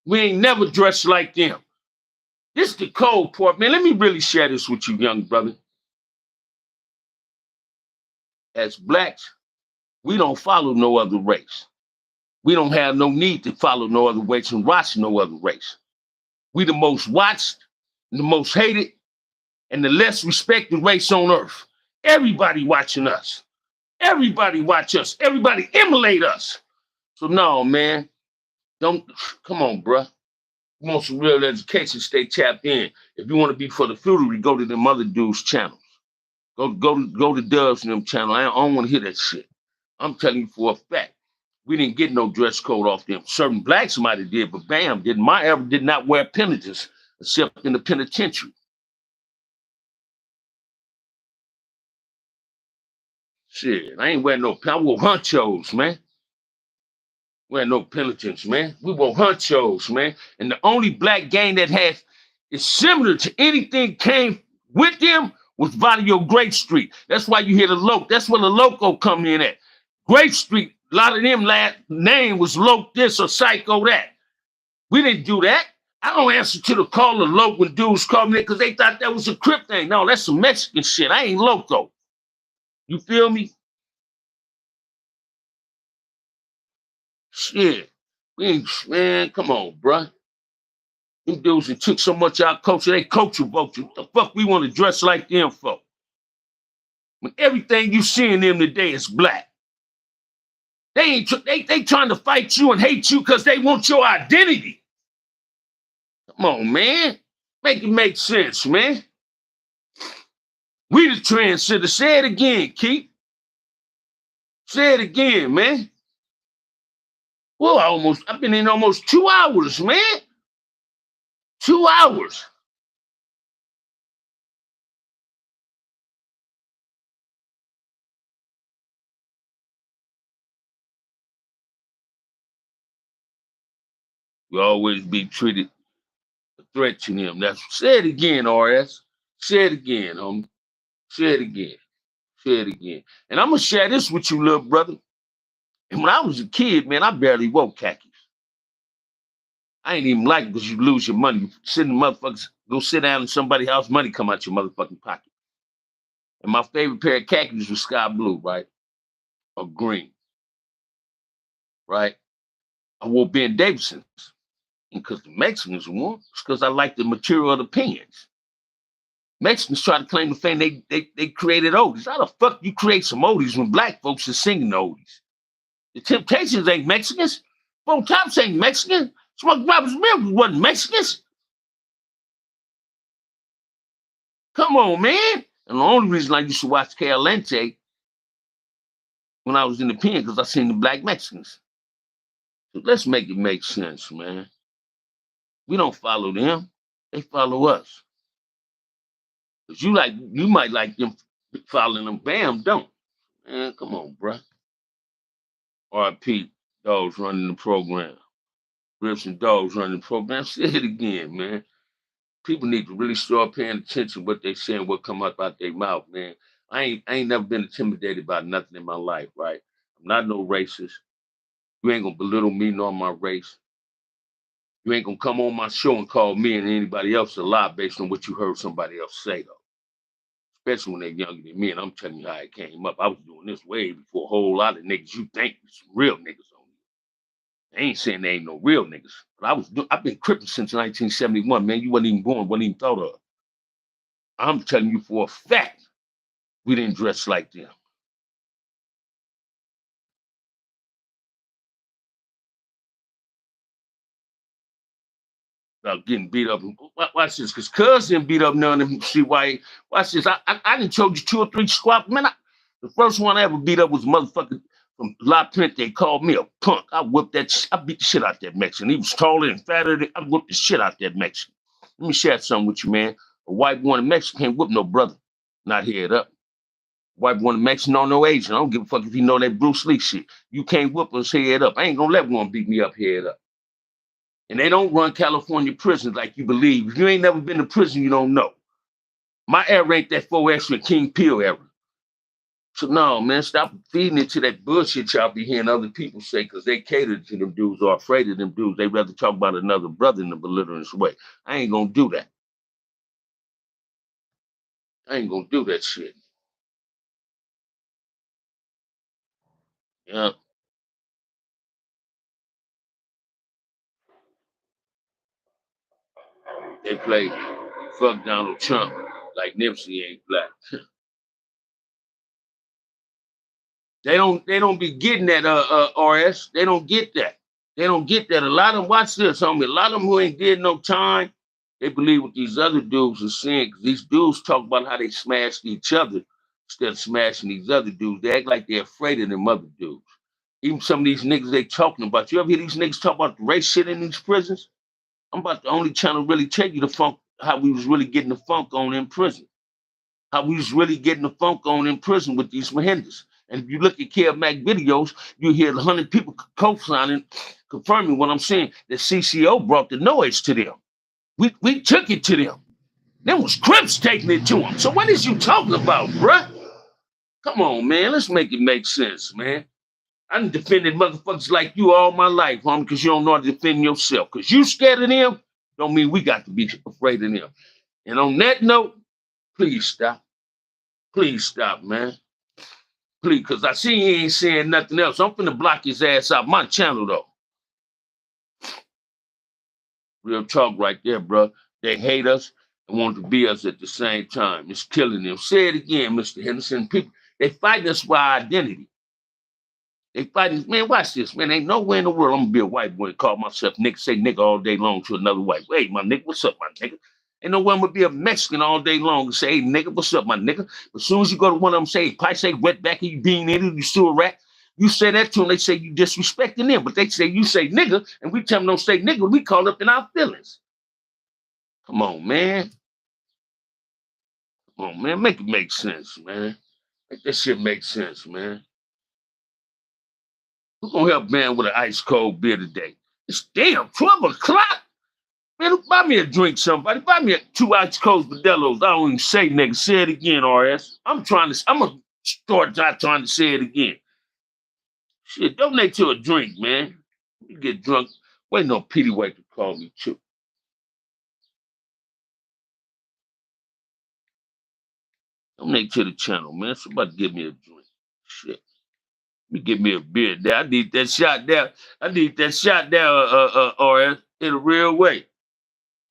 A: We ain't never dressed like them. This is the cold part, man. Let me really share this with you, young brother. As blacks, we don't follow no other race. We don't have no need to follow no other race and watch no other race. We the most watched, the most hated, and the less respected race on earth. Everybody watching us. Everybody watch us. Everybody emulate us. So no, man, don't, come on, bruh. You want some real education, stay tapped in. If you want to be for the future, go to them other dudes' channels. Go to Dubs and them channel. I don't want to hear that shit. I'm telling you for a fact. We didn't get no dress code off them. Certain blacks might have did, but bam, my era did not wear penitents except in the penitentiary. Shit, I ain't wearing no, I wore hunchos, man. We had no penitents, man. We were hunchos, man. And the only black gang that has is similar to anything came with them was Barrio Grape Street. That's why you hear the loco. That's where the loco come in at. Grape Street, a lot of them last name was Loc this or Psycho that. We didn't do that. I don't answer to the call of loco when dudes call me because they thought that was a Crip thing. No, that's some Mexican shit. I ain't loco. You feel me? Shit. We ain't, man, come on, bruh. Them dudes that took so much out culture, they culture vulture. What the fuck we want to dress like them for? When everything you see in them today is black. They trying to fight you and hate you because they want your identity. Come on, man. Make it make sense, man. We the trendsetter. Say it again, Keith. Say it again, man. Well, I've been in almost 2 hours, man. 2 hours. We always be treated a threat to them. Say it again, RS. Say it again, homie. Say it again. Say it again. And I'm gonna share this with you, little brother. And when I was a kid, man, I barely wore khakis. I ain't even like it because you lose your money. You sitting motherfuckers, go sit down in somebody's house, money come out your motherfucking pocket. And my favorite pair of khakis was sky blue, right? Or green, right? I wore Ben Davidson's. And because the Mexicans wore, it's because I like the material of the pants. Mexicans try to claim the fame they created oldies. How the fuck you create some oldies when black folks are singing the oldies? The Temptations ain't Mexicans. Four Tops ain't Mexican. Smokey Roberts Mills wasn't Mexicans. Come on, man. And the only reason I used to watch Calente when I was in the pen because I seen the black Mexicans. So let's make it make sense, man. We don't follow them. They follow us. Because you might like them following them. Bam, don't. Man, come on, bruh. RP, dogs running the program. Rips and dogs running the program. Say it again, man. People need to really start paying attention to what they say and what come out their mouth, man. I ain't never been intimidated by nothing in my life, right? I'm not no racist. You ain't gonna belittle me nor my race. You ain't gonna come on my show and call me and anybody else a lie based on what you heard somebody else say, though. Especially when they're younger than me, and I'm telling you how it came up. I was doing this way before a whole lot of niggas you think is real niggas on you. I ain't saying they ain't no real niggas, but I've been crippin' since 1971, man. You wasn't even born, wasn't even thought of. I'm telling you for a fact, we didn't dress like them. About getting beat up. Watch this, because Cuz didn't beat up none of them. See why? Watch this. I done told you 2 or 3 squad. Man, the first one I ever beat up was a motherfucker from La Print. They called me a punk. I whipped that. I beat the shit out that Mexican. He was taller and fatter. I whipped the shit out that Mexican. Let me share something with you, man. A white boy and a Mexican can't whip no brother. Not head up. White boy and a Mexican on no Asian. I don't give a fuck if you know that Bruce Lee shit. You can't whip us head up. I ain't gonna let one beat me up head up. And they don't run California prisons like you believe. If you ain't never been to prison, you don't know. My era ain't that 4X and King Peel era. So no, man, stop feeding into that bullshit y'all be hearing other people say because they cater to them dudes or afraid of them dudes. They rather talk about another brother in a belligerent way. I ain't gonna do that. I ain't gonna do that shit. Yeah. They play fuck Donald Trump like Nipsey ain't black. They don't be getting that RS. They don't get that. They don't get that. A lot of them, watch this, homie. A lot of them who ain't did no time, they believe what these other dudes are saying. Cause these dudes talk about how they smashed each other instead of smashing these other dudes. They act like they're afraid of them other dudes. Even some of these niggas they talking about. You ever hear these niggas talk about the race shit in these prisons? I'm about the only channel really tell you the funk, how we was really getting the funk on in prison. How we was really getting the funk on in prison with these Mahindas. And if you look at Kev Mac videos, you hear 100 people co-signing, confirming what I'm saying, that CCO brought the noise to them. We took it to them. There was Crips taking it to them. So what is you talking about, bruh? Come on, man. Let's make it make sense, man. I done defended motherfuckers like you all my life, homie, because you don't know how to defend yourself. Because you scared of them, don't mean we got to be afraid of them. And on that note, please stop. Please stop, man. Please, because I see he ain't saying nothing else. I'm finna block his ass out my channel, though. Real talk right there, bro. They hate us and want to be us at the same time. It's killing them. Say it again, Mr. Henderson. People, they fight us for our identity. They fighting, man, watch this, man. Ain't nowhere in the world I'm gonna be a white boy and call myself nigga, say nigga all day long to another white. Hey, my nigga, what's up, my nigga? Ain't nowhere I'm gonna be a Mexican all day long and say, hey, nigga, what's up, my nigga? But as soon as you go to one of them, say, probably say, wet back and you being in it, you still a rat. You say that to them, they say you disrespecting them, but they say you say nigga, and we tell them don't say nigga, we call up in our feelings. Come on, man. Come on, man. Make it make sense, man. Make that shit make sense, man. Who's gonna help man with an ice cold beer today? It's damn 12 o'clock. Man, buy me a drink, somebody. Buy me 2 ice cold Modelo's. I don't even say nigga. Say it again, RS. I'm gonna start trying to say it again. Shit, donate to a drink, man. You get drunk. Wait, on Petey White to call me too. Donate to the channel, man. Somebody give me a drink. Shit. Let me give me a beer there. I need that shot there. I need that shot there, or in a real way.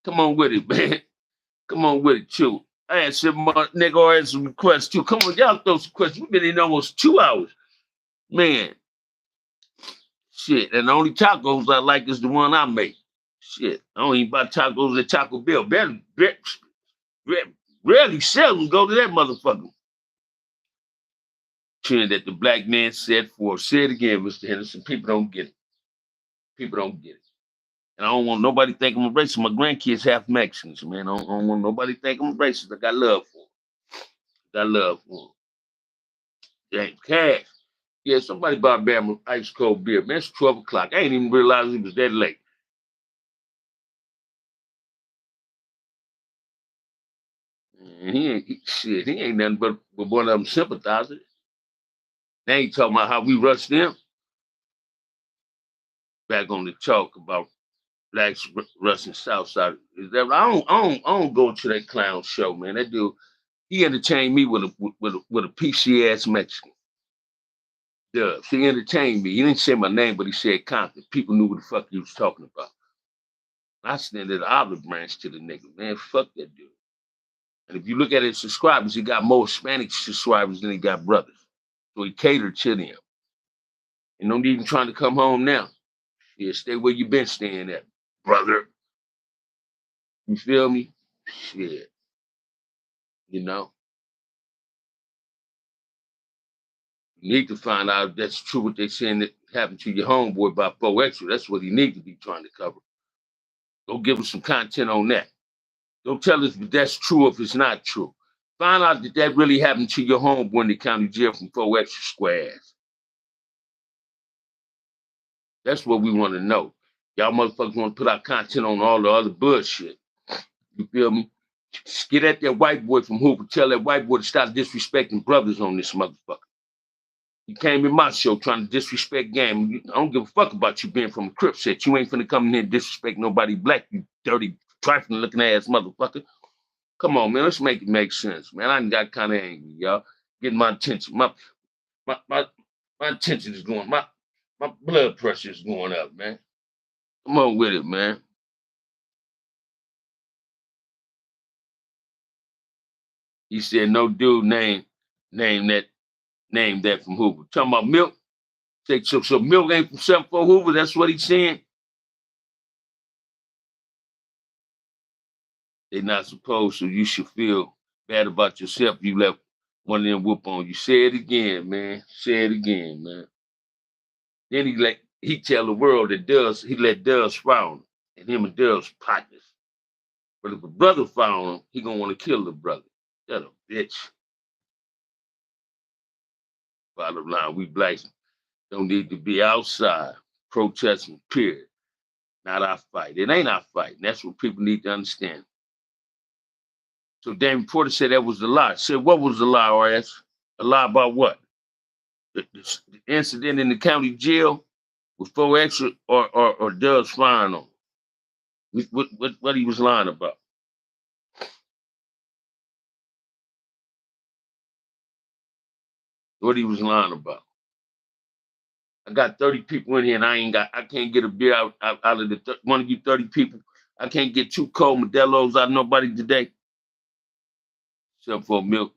A: Come on with it, man. Come on with it, too. I had some nigga or had some requests, too. Come on, y'all throw some questions. We've been in almost 2 hours. Man. Shit. And the only tacos I like is the one I make. Shit. I don't even buy tacos at Taco Bell. Rarely seldom go to that motherfucker. Trend that the black man said for. Say it again, Mr. Henderson. People don't get it. People don't get it. And I don't want nobody think I'm a racist. My grandkids half Mexicans, man. I don't want nobody think I'm a racist. I got love for them. Got love for them. James Cash. Yeah, somebody bought Bama ice cold beer. Man, it's 12 o'clock. I ain't even realized it was that late. And he ain't nothing but one of them sympathizers. They ain't talking about how we rushed them. Back on the talk about blacks rushing Southside. Is that right? I don't go to that clown show, man. That dude, he entertained me with a PC ass Mexican. Dubs. He entertained me. He didn't say my name, but he said Compton. People knew what the fuck he was talking about. I extended the olive branch to the nigga, man. Fuck that dude. And if you look at his subscribers, he got more Hispanic subscribers than he got brothers. So he catered to them. And don't even trying to come home now. Yeah, stay where you been staying at, brother. You feel me? Shit. You know? You need to find out if that's true what they saying that happened to your homeboy by 4Extra. That's what he need to be trying to cover. Go give us some content on that. Don't tell us if that's true or if it's not true. Find out that that really happened to your homeboy in the county jail from 4Extra squares. That's what we want to know. Y'all motherfuckers want to put out content on all the other bullshit. You feel me? Just get at that white boy from Hoover. Tell that white boy to stop disrespecting brothers on this motherfucker. You came in my show trying to disrespect game. I don't give a fuck about you being from a Crip set. You ain't finna come in here and disrespect nobody black, you dirty, trifling looking ass motherfucker. Come on, man. Let's make it make sense, man. I got kind of angry, y'all. Getting my attention. My attention is going. My blood pressure is going up, man. Come on with it, man. He said no dude name that from Hoover. Talking about Milk. So Milk ain't from 74 Hoover. That's what he's saying. They're not supposed to. You should feel bad about yourself. You left one of them whoop on you. Say it again, man. Say it again, man. Then he tell the world that he let Dubs found him, and him and Dubs partners. But if a brother found him, he gonna want to kill the brother. That a bitch. Bottom line, we blacks don't need to be outside protesting, period. Not our fight. It ain't our fight. And that's what people need to understand. So Dan Porter said that was the lie. Said what was the lie, RS? A lie about what? The incident in the county jail with 4Extra or Dubs firing on him? What he was lying about? What he was lying about? I got 30 people in here, and I can't get a beer out of the one of you 30 people. I can't get 2 cold Modelo's out of nobody today. Except for Milk.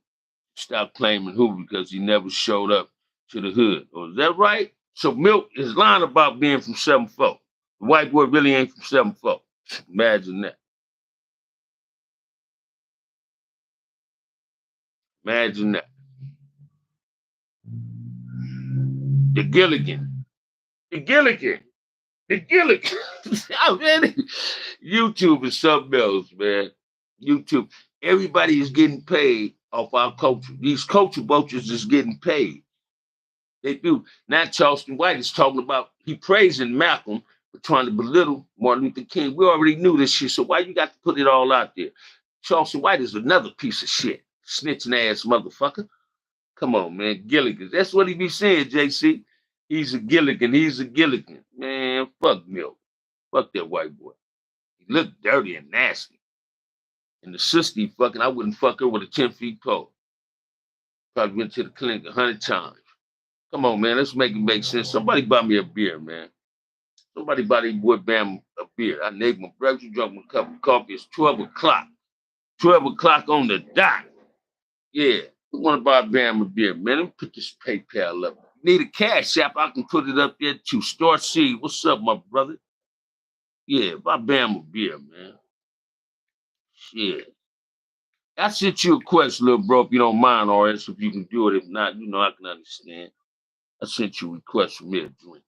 A: Stop claiming Hoover because he never showed up to the hood. Oh, is that right? So Milk is lying about being from 74. The white boy really ain't from 74. Imagine that. Imagine that. The Gilligan. Oh, man. YouTube is something else, man. YouTube. Everybody is getting paid off our culture. These culture vultures is getting paid. They do. Now Charleston White is talking about, he praising Malcolm for trying to belittle Martin Luther King. We already knew this shit, so why you got to put it all out there? Charleston White is another piece of shit. Snitching ass motherfucker. Come on, man. Gilligan. That's what he be saying, JC. He's a Gilligan. He's a Gilligan. Man, fuck Milk. Fuck that white boy. He looked dirty and nasty. And the sister he fucking, I wouldn't fuck her with a 10-foot pole. Probably went to the clinic 100 times. Come on, man. Let's make it make sense. Somebody buy me a beer, man. Somebody buy that boy Bam a beer. I named my breakfast, drunk my cup of coffee. It's 12 o'clock. 12 o'clock on the dot. Yeah. We want to buy Bam a beer, man. Let me put this PayPal up. Need a cash app, I can put it up there too. Store C. What's up, my brother? Yeah, buy Bam a beer, man. Shit. I sent you a question, little bro, if you don't mind, or else if you can do it. If not, I can understand. I sent you a request for me a drink.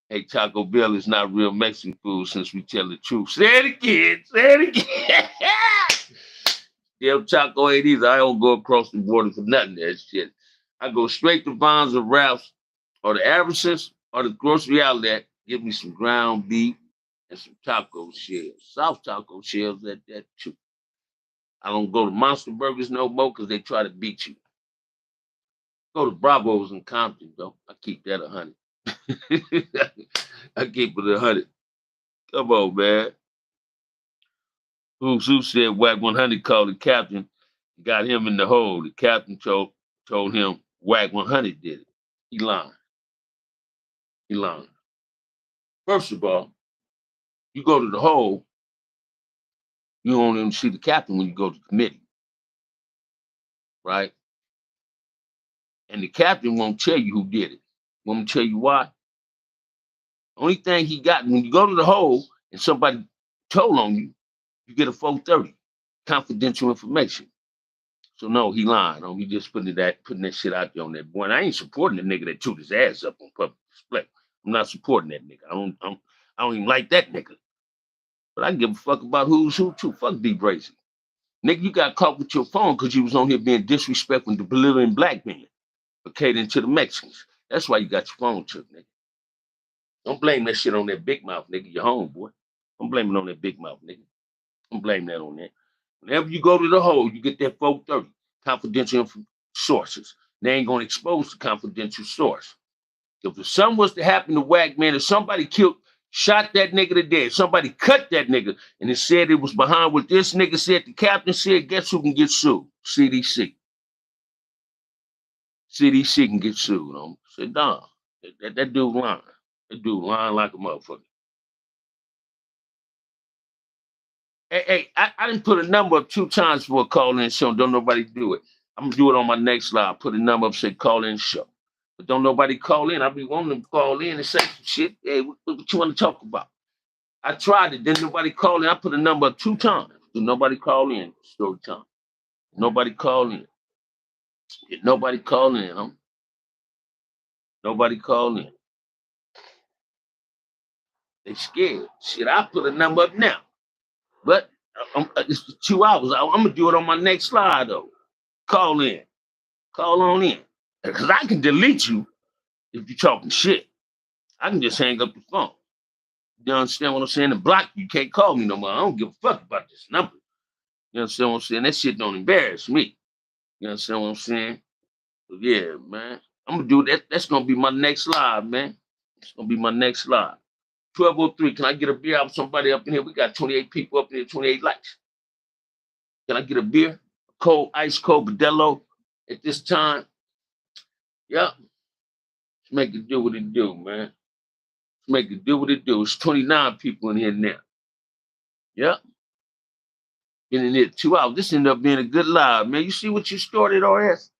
A: Hey, Taco Bell is not real Mexican food since we tell the truth. Say it again. Say it again. Damn Taco ain't either. I don't go across the border for nothing. That shit. I go straight to Vons or Ralph's or the Albertsons or the grocery outlet. Get me some ground beef and some taco shells. Soft taco shells at that too. I don't go to Monster Burgers no more because they try to beat you. Go to Bravo's in Compton, though. I keep that 100. I keep it 100. Come on, man. Who said Whack 100 called the captain, got him in the hole. The captain told him Whack 100 did it. He lying. He lying. First of all, you go to the hole, you don't even see the captain when you go to the committee. Right? And the captain won't tell you who did it. Want me to tell you why? Only thing he got, when you go to the hole and somebody told on you, you get a 430. Confidential information. So no, he lying. He just putting that shit out there on that boy. And I ain't supporting the nigga that chewed his ass up on public display. I'm not supporting that nigga. I don't even like that nigga. But I give a fuck about who's who too. Fuck D Brazy. Nigga, you got caught with your phone because you was on here being disrespectful to belittling black men, but catering to the Mexicans. That's why you got your phone took, nigga. Don't blame that shit on that big mouth, nigga, your homeboy. Don't blame it on that big mouth, nigga. Don't blame that on that. Whenever you go to the hole, you get that 430. Confidential sources. They ain't gonna expose the confidential source. If something was to happen to Whack, man, if somebody shot that nigga to death, somebody cut that nigga, and it said it was behind what this nigga said, the captain said, guess who can get sued? CDC. CDC can get sued. I said, nah, that dude lying. That dude lying like a motherfucker. Hey, I didn't put a number up 2 times for a call-in show. Don't nobody do it. I'm gonna do it on my next live. Put a number up, say call-in show. But don't nobody call in. I be wanting them to call in and say some shit. Hey, what you want to talk about? I tried it. Then nobody called in. I put a number up 2 times. Did nobody call in? Story time. Nobody call in. Did nobody call in? Huh? Nobody call in. They scared. Shit, I put a number up now. But it's 2 hours. I'm going to do it on my next slide, though. Call in. Call on in. Because I can delete you if you're talking shit. I can just hang up the phone. You understand what I'm saying? And block you. You can't call me no more. I don't give a fuck about this number. You understand what I'm saying? That shit don't embarrass me. You understand what I'm saying? So yeah, man. I'm going to do that. That's going to be my next live, man. It's going to be my next live. 12:03. Can I get a beer out of somebody up in here? We got 28 people up in here, 28 likes. Can I get a beer? Cold, ice cold Modelo at this time? Yep. Let's make it do what it do, man. Let's make it do what it do. It's 29 people in here now. Yep. Been in here 2 hours. This ended up being a good live, man. You see what you started, RS?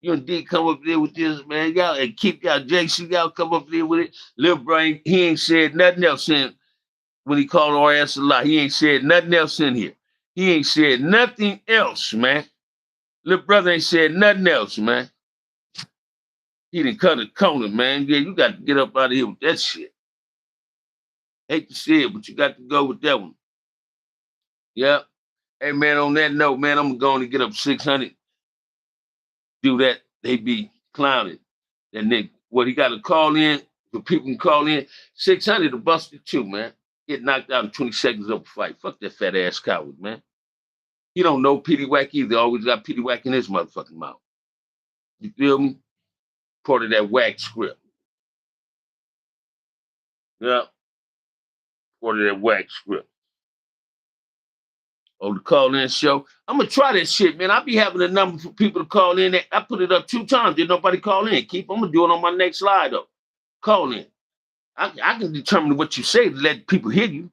A: You and D come up there with this, man. Y'all and keep y'all JC, y'all come up there with it. Lil Brain, he ain't said nothing else in when he called RS a lot. He ain't said nothing else in here. He ain't said nothing else, man. Little brother ain't said nothing else, man. He done cut a corner, man. Yeah, you got to get up out of here with that shit. Hate to see it, but you got to go with that one. Yep. Hey, man, on that note, man, I'm going to get up 600. Do that. They be clowning. That nigga, what he got to call in, for people can call in, 600 to bust it too, man. Get knocked out in 20 seconds of a fight. Fuck that fat ass coward, man. He don't know Petey Whack either. Always got Petey Whack in his motherfucking mouth. You feel me? Part of that Whack script. Yeah. Order that wax script. Oh, the call-in show. I'm gonna try that shit, man. I be having a number for people to call in. I put it up 2 times. Did nobody call in? I'm gonna do it on my next slide though. Call in. I can determine what you say to let people hear you.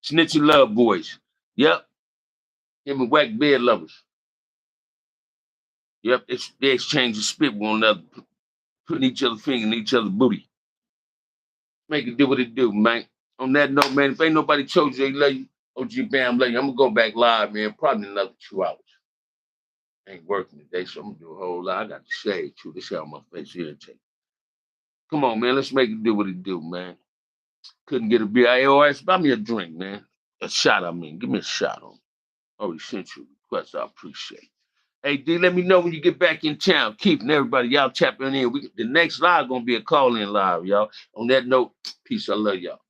A: Snitchy love boys. Yep. Him and whack bed lovers. Yep. They exchange the spit with one another, putting each other's finger in each other's booty. Make it do what it do, man. On that note, man, if ain't nobody told you they love you, OG Bam love you, I'm gonna go back live, man. Probably another 2 hours. I ain't working today, so I'm gonna do a whole lot. I got the shade too. This shit on my face irritating. Come on, man. Let's make it do what it do, man. Couldn't get a beer. AOS, buy me a drink, man. A shot, I mean. Give me a shot on. Already sent you a request. I appreciate it. Hey, D, let me know when you get back in town. Keith and everybody, y'all tapping in. The next live gonna be a call-in live, y'all. On that note, peace. I love y'all.